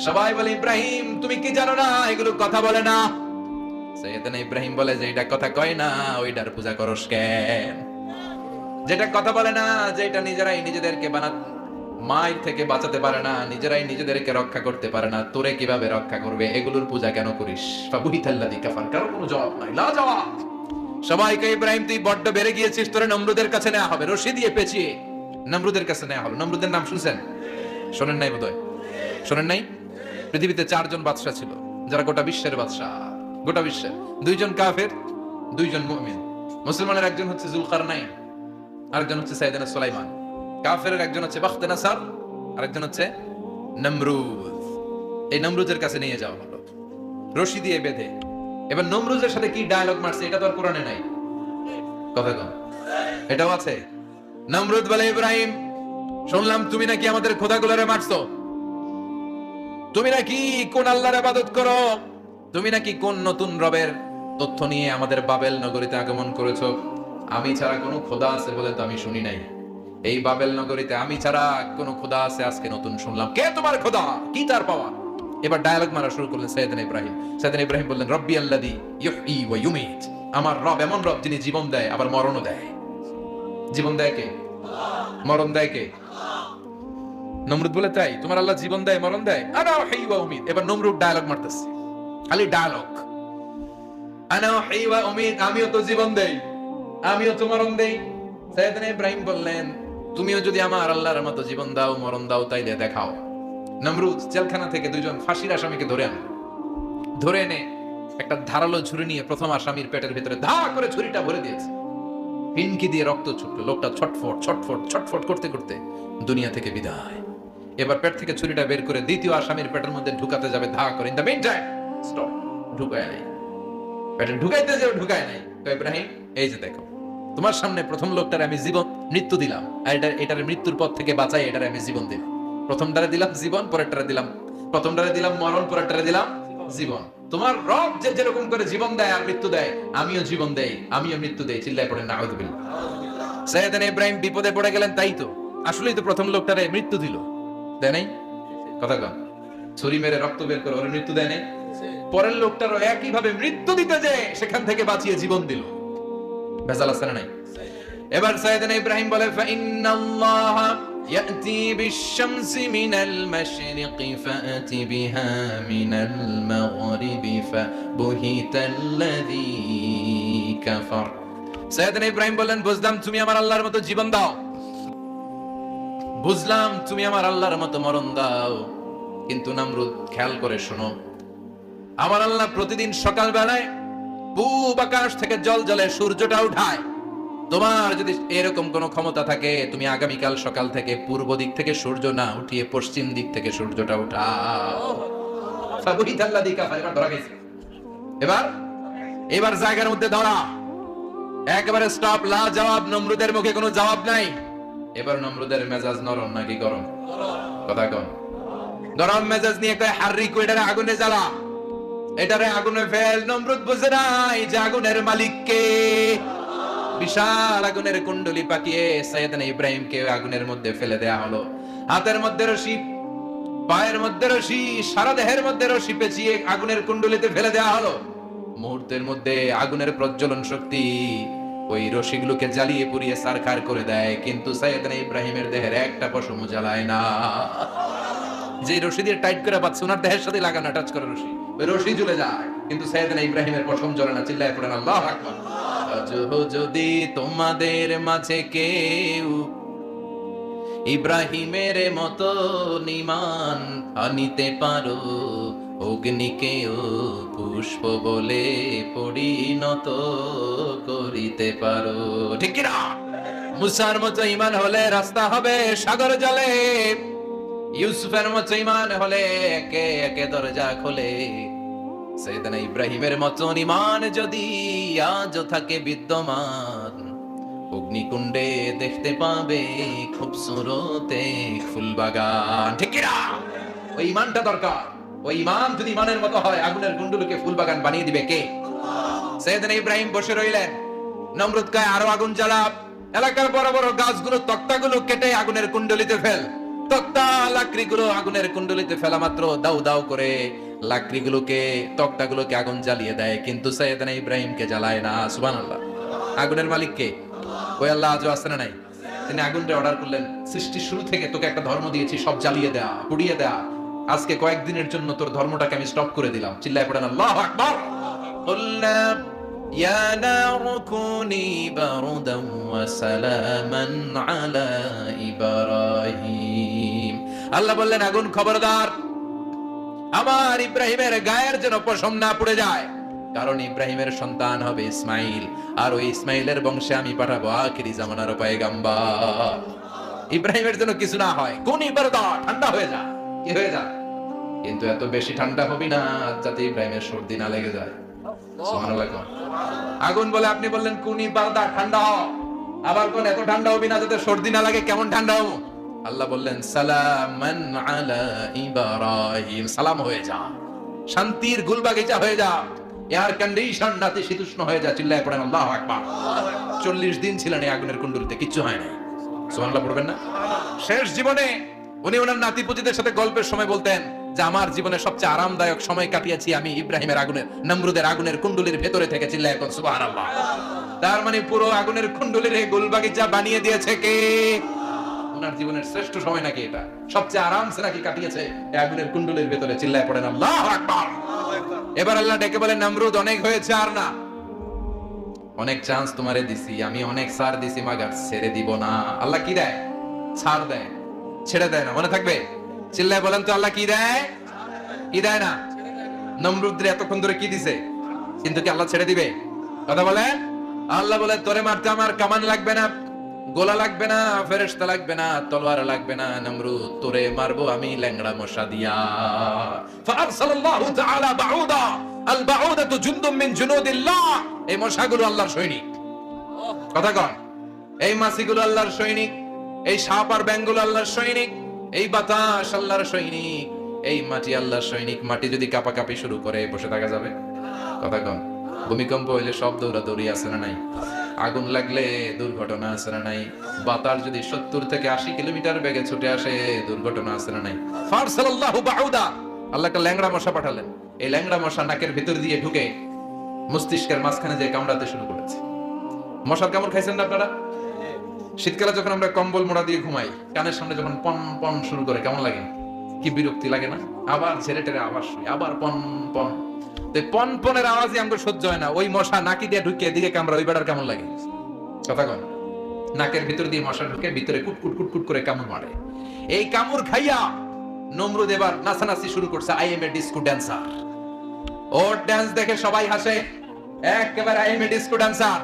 সবাই বলে ইব্রাহিম তুমি কি জানো না এগুলো কথা বলে না? সাইয়েদনা ইব্রাহিম বলে যে এটা কথা কয় না, ওইটার পূজা করস কেন? যেটা কথা বলে না, যেটা নিজেরাই নিজেদেরকে মায়ের থেকে বাঁচাতে পারে না, নিজেরাই নিজেদেরকে রক্ষা করতে পারে না, তোরে কিভাবে রক্ষা করবে? এগুলোর পূজা কেন করিস? ফাবুহিতাল্লাযী কাফার। কারো কোনো জবাব নাই, লা জবাব। সবাইকে ইব্রাহিম তুই বড্ড বেড়ে গিয়েছিস, তোরে নমরুদের কাছে নেওয়া হবে, রশি দিয়ে পেঁচিয়ে নমরুদের কাছে নেওয়া হলো। নমরুদের নাম শুনছেন? শোনেন নাই বোধহয়? শোনেন নাই? পৃথিবীতে 4 জন বাদশা ছিল, যারা গোটা বিশ্বের বাদশা। গোটা বিশ্বের 2 জন কাফের, 2 জন মুমিন। মুসলমানের একজন হচ্ছে যুলকারনাইন, আরেকজন হচ্ছে সাইয়েদনা সুলাইমান। কাফেরের একজন হচ্ছে বাখতেনাসার, আরেকজন হচ্ছে নমরুদ। এই নমরুদের কাছে নিয়ে যাওয়া হলো রশি দিয়ে বেঁধে। এবার নমরুদের সাথে কি ডায়লগ মারছে এটা তো আর কোরআনে নাই। কথা কম, এটাও আছে। নমরুদ বলে ইব্রাহিম শুনলাম তুমি নাকি আমাদের খোদাগুলোরে মারছো, তুমি নাকি কোন আল্লাহর ইবাদত করো, তুমি নাকি কোন নতুন রবের তথ্য নিয়ে আমাদের বাবেল নগরীতে আগমন করেছো। আমি ছাড়া কোনো খোদা আছে বলে তো আমি শুনি নাই। এই বাবেল নগরীতে আমি ছাড়া কোনো খোদা আছে আজকে নতুন শুনলাম। কে তোমার খোদা? কি তার পাওয়া? এবার ডায়ালগ মারা শুরু করলেন সাইয়েদনা ইব্রাহিম। সাইয়েদনা ইব্রাহিম বললেন রব্বি আল্লাযী ইউহয়ী ওয়া ইউমীত। আমার রব এমন রব যিনি জীবন দেয় আবার মরণও দেয়। জীবন দেয় কে? মরণ দেয় কে? নমরুদ বলে তাই তোমার আল্লাহ জীবন দেয় মরণ দেয়? আনা উহয়ী ওয়া উমীত। এবার নমরুদ ডায়ালগ মারতেছে, খালি ডায়ালগ। আনা উহয়ী ওয়া উমীত, আমিও তো জীবন দেই, আমিও তো মরণ দেই। সাইয়েদনা ইব্রাহিম বললেন তুমিও যদি আমার আল্লাহর মতো জীবন দাও মরণ দাও তাইলে দেখাও। নমরুদ জেলখানা থেকে 2 জন ফাঁসির আসামিকে ধরে এনে একটা ধারালো ছুরি নিয়ে প্রথম আসামির পেটের ভিতরে ধা করে ছুরিটা ভরে দিয়েছে। হিনকি দিয়ে রক্ত ছুটলো, লোকটা ছটফট ছটফট ছটফট করতে করতে দুনিয়া থেকে বিদায়। এবার পেট থেকে ছুরিটা বের করে দ্বিতীয় আসামির পেটের মধ্যে ঢুকাতে যাবে ধা করে। In the meantime stop, ঢুকায় নাই, পেটে ঢুকাইতে যাও ঢুকায় নাই। ইব্রাহিম এই যে দেখো তোমার সামনে প্রথম লোকটার আমি জীবন মৃত্যু দিলাম, আর এটার মৃত্যুর পথ থেকে বাঁচাই এটার আমি জীবন দিলাম। প্রথমটারে দিলাম জীবন, পরেরটারে দিলাম, প্রথমটারে দিলাম মরণ, পরেরটারে দিলাম জীবন। তোমার রব যে যেরকম করে জীবন দেয় আর মৃত্যু দেয়, আমিও জীবন দেই আমিও মৃত্যু দেই। চিল্লায় পড়েন নাউযুবিল্লাহ। সাইয়েদনা ইব্রাহিম বিপদে পড়ে গেলেন। তাই তো আসলেই তো প্রথম লোকটারে মৃত্যু দিল, দেয় নাই? কথা কন, ছুরি মেরে রক্ত বের করে ওর মৃত্যু দেয় নাই? পরের লোকটারও একই ভাবে মৃত্যু দিতে যে সেখান থেকে বাঁচিয়ে জীবন দিল। ভেজাল আছে না নাই? এবার সাইয়েদনা ইব্রাহিম বলে ফাইন্নাল্লাহা ইয়াতি বিশ-শামসি মিনাল মাশরিকি ফাআতি বিহা মিনাল মাগরিবি ফাবুহিতাল্লাযী কাফার। সাইয়েদনা ইব্রাহিম বলেন বুঝলাম তুমি আমার আল্লাহর মতো জীবন দাও, বুঝলাম তুমি আমার আল্লাহর মতো মরণ দাও, কিন্তু নমরুদ খেয়াল করে শোনো, আমার আল্লাহ প্রতিদিন সকাল বেলায় পূব আকাশ থেকে জল জলে সূর্যটা উঠায়। তোমার যদি এরকম কোন ক্ষমতা থাকে তুমি আগামীকাল সকাল থেকে পূর্ব দিক থেকে সূর্য না উঠিয়ে পশ্চিম দিক থেকে সূর্যটা উঠাও। ফাবুহিতাল্লাযী কাফার। এবার ধরা গেছে, এবার জায়গার মধ্যে ধরা, একেবারে স্টপ, লা জবাব। নমরুদের মুখে কোনো জবাব নাই। এবার নমরুদের মেজাজ নরম নাকি গরম? কথা কন। গরম মেজাজ নিয়ে কয় হাররিকু, এটারে আগুনে জ্বালা, এটারে আগুনে ফেল। নমরুদ বুঝে নাই যে আগুনের মালিক কে। বিশাল আগুনের কুণ্ডলি পাকিয়ে সাইয়েদনা ইব্রাহিমকে আগুনের মধ্যে ফেলে দেয়া হলো। হাতের মধ্যে রশি, পায়ের মধ্যে রশি, সারা দেহের মধ্যে রশি পেঁচিয়ে আগুনের কুণ্ডলিতে ফেলে দেয়া হলো। মুহূর্তের মধ্যে আগুনের প্রজ্বলন শক্তি ওই রশিগুলোকে জ্বালিয়ে পুড়িয়ে সারখার করে দেয়, কিন্তু সাইয়েদনা ইব্রাহিমের দেহের একটা পশমও জ্বালায় না। যে রশি দিয়ে টাইট করে বাঁধছে ওনার দেহের সাথে লাগানো, টাচ করে রশি, ওই রশি জ্বলে যায়, কিন্তু সাইয়েদনা ইব্রাহিমের পশম জ্বলে না। চিল্লায় পড়েন আল্লাহু আকবার। যদি তোমাদের মাঝে কেউ ইব্রাহিমের মতো ঈমান আনিতে পারো, অগ্নিকেও পুষ্প বলে পরিণত করিতে পারো। ঠিক কি না? মুসার মতো ঈমান হলে রাস্তা হবে সাগর জলে, ইউসুফের মতো ঈমান হলে একে একে দরজা খোলে। সাইয়েদনা ইব্রাহিমের মতো ঈমান যদি আজও থাকে বিদ্যমান, অগ্নিকুণ্ডে দেখতে পাবে খুবসুরত এক ফুল বাগান। ঠিক কি না? ওই ইমানটা দরকার। ওই ইমান যদি ইমানের মতো হয়, আগুনের কুণ্ডুলকে ফুল বাগান বানিয়ে দিবে কে? সাইয়েদনা ইব্রাহিম বসে রইলেন। নমরুদ কয় আরো আগুন জ্বালা, এলাকার বড় বড় গাছগুলো তক্তাগুলো কেটে আগুনের কুণ্ডলিতে ফেল। তক্তা লাকড়িগুলো আগুনের কুণ্ডলিতে ফেলা মাত্র দাউ দাউ করে লাকড়িগুলোকে তক্তাগুলোকে আগুন জ্বালিয়ে দেয়, কিন্তু সাইয়েদনা ইব্রাহিমকে জ্বালায় না। সুবহানাল্লাহ। আগুনের মালিক কে? ওই আল্লাহ আজও আছে না নাই? তিনি আগুনটা অর্ডার করলেন, সৃষ্টির শুরু থেকে তোকে একটা ধর্ম দিয়েছি, সব জ্বালিয়ে দেয়া, পুড়িয়ে দেয়া, আজকে কয়েকদিনের জন্য তোর ধর্মটাকে আমি স্টপ করে দিলাম। চিল্লায় পড়েন আল্লাহু আকবার। কুল্লা ইয়া নারু কুনি বারদান ওয়া সালামান আলা ইব্রাহিম। আল্লাহ বললেন আগুন খবরদার, আমার ইব্রাহিমের গায়ের যেন পশম না পুড়ে যায়, কারণ ইব্রাহিমের সন্তান হবে ইসমাইল, আর ওই ইসমাইলের বংশে আমি পাঠাবো আখিরি জামানার পয়গাম্বর। ইব্রাহিমের জন্য কিছু না হয়, কোন ইবারদা ঠান্ডা হয়ে যা, কি হয়ে যা, কিন্তু এত বেশি ঠান্ডা হবি না যাতে ইব্রাহিমের সর্দি না লেগে যায়। সুবহানাল্লাহ। আগুন বলে আপনি বললেন কোন ইবারদা ঠান্ডা হ, আবার কোন এত ঠান্ডা হবি না যাতে সর্দি না লাগে, কেমন ঠান্ডা হবো? আল্লাহ বললেন সালামান আলা ইব্রাহিম, সালাম হয়ে যা, শান্তির গুলবাগিচা হয়ে যা, এয়ার কন্ডিশন নাতিশীতোষ্ণ হয়ে যা। চিল্লায় পড়েন আল্লাহু আকবার। 40 দিন ছিলেন এই আগুনের কুণ্ডলিতে, কিচ্ছু হয় না। সুবহানাল্লাহ পড়বেন না? শেষ জীবনে উনি ওনার নাতিপুতিদের সাথে গল্পের সময় বলতেন যে আমার জীবনে সবচেয়ে আরামদায়ক সময় কাটিয়েছি আমি ইব্রাহিমের আগুনের, নমরুদের আগুনের কুণ্ডলির ভেতরে থেকে। চিল্লায় এখন সুবহানাল্লাহ। তার মানে পুরো আগুনের কুণ্ডলির এই গুলবাগিচা বানিয়ে দিয়েছে কে? ওনার জীবনের শ্রেষ্ঠ সময় নাকি এটা, সবচেয়ে আরামসে নাকি কাটিয়েছে এই আগুনের কুণ্ডলির ভেতরে। চিল্লায় পড়েন আল্লাহু আকবার। এবার আল্লাহ ডেকে বলেন নমরুদ অনেক হয়েছে, আর না, অনেক চান্স তোমারে দিছি, আমি অনেক ছাড় দিছি, মাগার ছেড়ে দিব না। আল্লাহ কি দেয়? ছাড় দেয়, ছেড়ে দেয় না। মনে থাকবে? চিল্লায় বলেন তো আল্লাহ কি দেয়? কি দেয় না? নমরুদরে এতক্ষণ ধরে কি দিছে, কিন্তু কি আল্লাহ ছেড়ে দিবে? কথা বলেন। আল্লাহ বলে তোরে মারতে আমার কামান লাগবে না, গোলা লাগবে না, ফেরেশতা লাগবে না, তলোয়ার লাগবে না, নমরুদ তোরে মারবো আমি ল্যাংড়া মশা দিয়া। ফাআরসালাল্লাহু তাআলা বাউদা, আল বাউদাতু জুনদুম মিন জুনুদিল্লাহ। এই মশাগুলো আল্লাহর সৈনিক। কথা কন। এই মাছিগুলো আল্লাহর সৈনিক, এই সাপ আর ব্যাঙগুলো আল্লাহর সৈনিক, এই বাতাস আল্লাহর সৈনিক, এই মাটি আল্লাহর সৈনিক। মাটি যদি কাঁপাকাঁপি শুরু করে বসে থাকা যাবে? কথা কন। ভূমিকম্প হইলে সব দৌড়াদৌড়ি আছে না নাই? আগুন লাগলে দুর্ঘটনা আছে না নাই? বাতাস যদি 70 থেকে 80 কিলোমিটার বেগে ছুটে আসে দুর্ঘটনা আছে না নাই? ফারসালাল্লাহু বাউদা, আল্লাহ একটা ল্যাংড়া মশা পাঠালেন। এই ল্যাংড়া মশা নাকের ভিতর দিয়ে ঢুকে মস্তিষ্কের মাঝখানে যে কামড়াতে শুরু করেছে। মশার কামড় খাইছেন না আপনারা? শীতকালে যখন আমরা কম্বল মোড়া দিয়ে ঘুমাই, কানের সামনে যখন পন পন শুরু করে কেমন লাগে? কি বিরক্তি লাগে না? আবার ঝেড়ে টেরে আবার শুই, আবার পন পন। পন পনের আওয়াজই আমাকে সহ্য হয় না। ওই মশা নাকি দিয়ে ঢুকিয়ে দিকে কামড়া, ওই বেড়ার কেমন লাগে? কথা কন। নাকের ভিতর দিয়ে মশা ঢুকে ভিতরে কুটকুট কুটকুট করে কামড় মারে। এই কামড় খাইয়া নমরুদ এবার নাচানাচি শুরু করছে। I M A disco dancer. Or dance দেখে সবাই হাসে, একেবারে I M A disco dancer.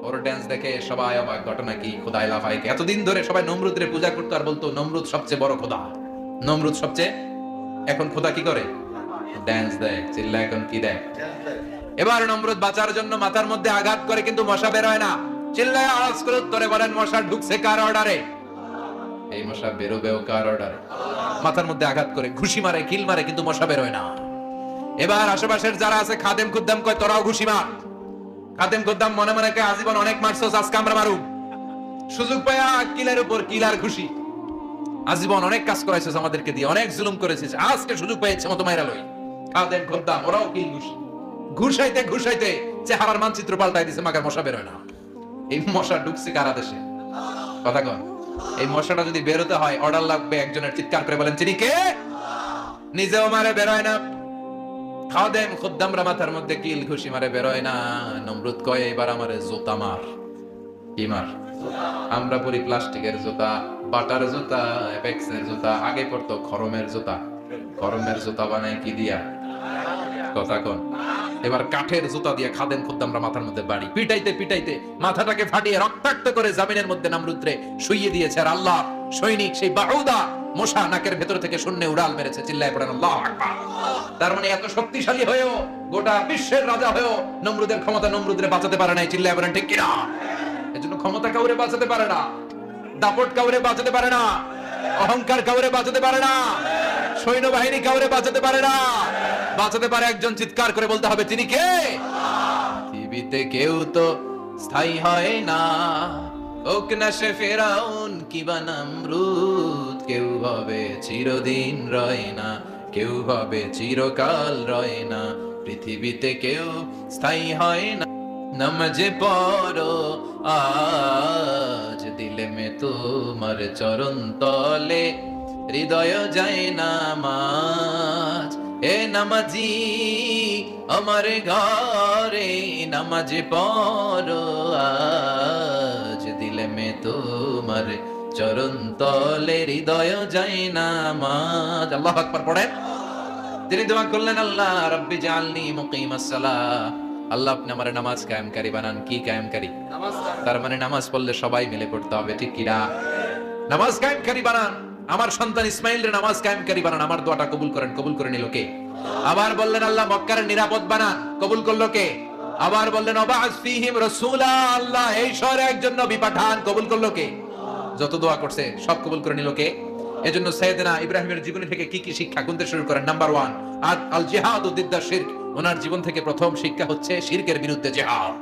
Or dance দেখে সবাই অবাক। ঘটনা কি? খোদাই লাফাইকে। এতদিন ধরে সবাই নমরুদের পূজা করতো আর বলতো নমরুদ সবচেয়ে বড় খোদা, নমরুদ সবচেয়ে। এখন খোদা কি করে? ড্যান্স দেয়। চিল্লা এখন কি দেয়? এবার নমরুদ বাঁচার জন্য মাথার মধ্যে আঘাত করে, কিন্তু মশা বের হয় না। চিল্লায় আওয়াজ করে উত্তরে বলেন মশা ঢুকছে কার অর্ডারে? এই মশা বেরোবেও কার অর্ডারে? মাথার মধ্যে আঘাত করে ঘুষি মারে, কিল মারে, কিন্তু মশা বের হয় না। এবার আশেপাশের যারা আছে খাদেম খুদ্দাম কয় তোরাও ঘুষি মার। খাদেম খুদ্দাম মনে মনে কয় আজীবন অনেক মারছস, আজকে আমরা মারু। সুযোগ পায়া কিলের উপর কিলার খুশি। আজীবন অনেক কাজ করাইছিস আমাদেরকে দিয়ে, অনেক জুলুম করেছিস, আজকে সুযোগ পেয়েছে মতো মাইরা লই। খাদেম খুদ্দাম ওরাও কিল ঘুষি। ঘুষাইতে ঘুষাইতে চেহারার মানচিত্র পাল্টাই দিছে, মাগার মশা বের হয় না। এই মশা ঢুকছে কারা দেশে? কথা কন। এই মশাটা যদি বেরোতে হয় অর্ডার লাগবে একজনের। চিৎকার করে বলেন চিনি কে? নিজেও মারে বের হয় না, খাদেম খুদ্দামরা মাথার মধ্যে কিল ঘুষি মারে বের হয় না। নমরুদ কয় এবার আমারে জুতা মার। কি মার? আমরা পরি প্লাস্টিকের জুতা, বাটার জুতা, এপেক্সের জুতা, আগে পড়তো খরমের জুতা। খরমের জুতা বানায় কি দিয়া? কথা কন। এবার কাঠের জুতা দিয়ে খাদেম খুদ্দামরা মাথার মধ্যে বাড়ি পিটাইতে পিটাইতে মাথাটাকে ফাটিয়ে রক্তাক্ত করে জামিনের মধ্যে নমরুদরে শুইয়ে দিয়েছে। আর আল্লাহ সৈনিক সেই বাউদা মশা নাকের ভেতর থেকে শূন্যে উড়াল মেরেছে। চিল্লায় পড়েন আল্লাহু আকবার। তার মানে এত শক্তিশালী হয়েও, গোটা বিশ্বের রাজা হয়েও নমরুদের ক্ষমতা নমরুদরে বাঁচাতে পারে নাই। চিল্লায় পড়েন ঠিক কিনা? এজন্য ক্ষমতা কাউরে বাঁচাতে পারে না, দাপট কাউরে বাঁচাতে পারে না, অহংকার কাউরে বাঁচাতে পারে না, সৈন্যবাহিনী কাউরে বাঁচাতে পারে না। বাঁচাতে পারে একজন, চিৎকার করে বলতে হবে তিনি কে? পৃথিবীতে কেউ তো স্থায়ী হয় না, হোক না সে ফেরাউন কিবা নমরুদ। কেউ ভাবে চিরদিন রয় না, কেউ ভাবে চিরকাল রয় না। পৃথিবীতে কেউ স্থায়ী হয় না। নামাজে পড়ো আজ, দিলে মে তোমার চরণ তলে, হৃদয় যায় নামাজ। এ নামাজি আমার ঘরে নামাজে পড়ো আজ, দিলে মে তোমার চরণ তলে, হৃদয় যায় নামাজ। আল্লাহু আকবার পড়েন। তিনি দোয়া করলেন, আল্লাহ রাব্বি জাআলনি মুকিমাস সালাহ, আল্লাহ আপনি আমার নামাজ কায়েমকারী বানান। কি কায়েমকারী? তার মানে নামাজ পড়লে সবাই মিলে পড়তে হবে, ঠিক কি না? নামাজ কায়েমকারী বানান, আমার সন্তান ইসমাইলের নামাজ কায়েমকারী বানান। আমার দোয়াটা কবুল করেন। কবুল করে নিল কে? আবার বললেন, আল্লাহ মক্কার নিরাপদ বানান। কবুল করলো কে? আবার বললেন, ওয়াবাস ফীহিম রাসূলা, আল্লাহ এই শহরে একজন নবী পাঠান। কবুল করলো কে? যত দোয়া করছে সব কবুল করে নিল কে? এজন্য সাইয়েদনা ইব্রাহিমের জীবনী থেকে কি কি শিক্ষা গুনতে শুরু করেন? নাম্বার 1, আল জিহাদু দিদ্দা শিরক। ওনার জীবন থেকে প্রথম শিক্ষা হচ্ছে শিরকের বিরুদ্ধে জিহাদ।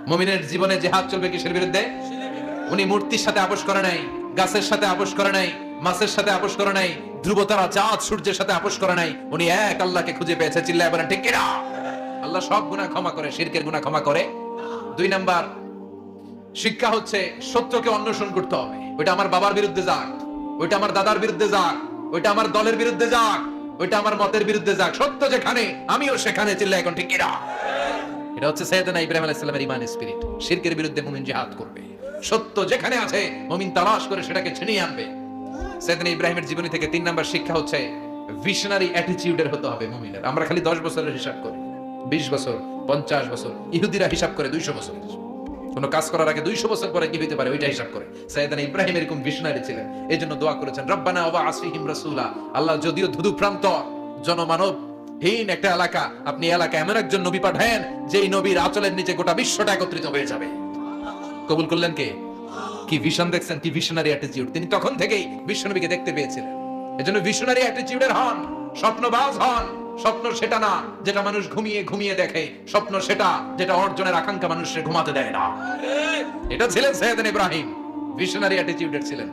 মুমিনের জীবনে জিহাদ চলবে কিসের বিরুদ্ধে? উনি মূর্তির সাথে আপোষ করে নাই, গাছের সাথে আপোষ করে নাই, মাছের সাথে আপোষ করে নাই, ধ্রুবতারা চাঁদ সূর্যের সাথে আপোষ করে নাই। উনি এক আল্লাহকে খুঁজে পেয়েছে। চিল্লায় বলেন ঠিক কিনা? আল্লাহ সব গুনাহ ক্ষমা করে, শিরকের গুনাহ ক্ষমা করে। 2 নাম্বার শিক্ষা হচ্ছে সত্যকে অন্বেষণ করতে হবে। ওইটা আমার বাবার বিরুদ্ধে যাক, ওইটা আমার দাদার বিরুদ্ধে যাক, ওইটা আমার দলের বিরুদ্ধে যাক, ওইটা আমার মতের বিরুদ্ধে যাক, সত্য যেখানে আমিও সেখানে। চিল্লায় এখন ঠিক কিনা? এটা হচ্ছে সাইয়েদনা ইব্রাহিম আলাইহিস সালামের ঈমানের স্পিরিট। শিরকের বিরুদ্ধে মুমিন জিহাদ করবে। সত্য যেখানে আছে মুমিন তালাশ করে সেটাকে ছিনিয়ে আনবে। সাইয়েদনা ইব্রাহিমের জীবনী থেকে 3 নাম্বার শিক্ষা হচ্ছে ভিশনারি অ্যাটিটিউডের হতে হবে মুমিনের। আমরা খালি 10 বছরের হিসাব করি, 20 বছর, 50 বছর। ইহুদিরা হিসাব করে 200 বছর। কোন কাজ করার আগে 200 বছর পরে কি হতে পারে ওইটা হিসাব করে। সাইয়েদনা ইব্রাহিম এরকম ভিশনারি ছিলেন। এজন্য দোয়া করেছেন, রব্বানা ওয়াবাস ফীহিম রাসূলা, আল্লাহ যদিও ধুধু প্রান্ত জনমানব হীন একটা এলাকা, আপনি এলাকায় এমন একজন নবী পাঠায়েন যেই নবীর আঁচলের নিচে গোটা বিশ্বটা একত্রিত হয়ে যাবে। কবুল করলেন কে? কি ভিশন দেখছেন, কি ভিশনারি অ্যাটিটিউড। তিনি তখন থেকেই বিশ্বনবীকে দেখতে পেয়েছিলেন। এজন্য ভিশনারি অ্যাটিটিউডের হন, স্বপ্নবাজ হন। স্বপ্ন সেটা না যেটা মানুষ ঘুমিয়ে ঘুমিয়ে দেখে, স্বপ্ন সেটা যেটা অর্জনের আকাঙ্ক্ষা মানুষকে ঘুমাতে দেয় না। এটা ছিলেন সাইয়েদনা ইব্রাহিম, ভিশনারি অ্যাটিটিউডের ছিলেন।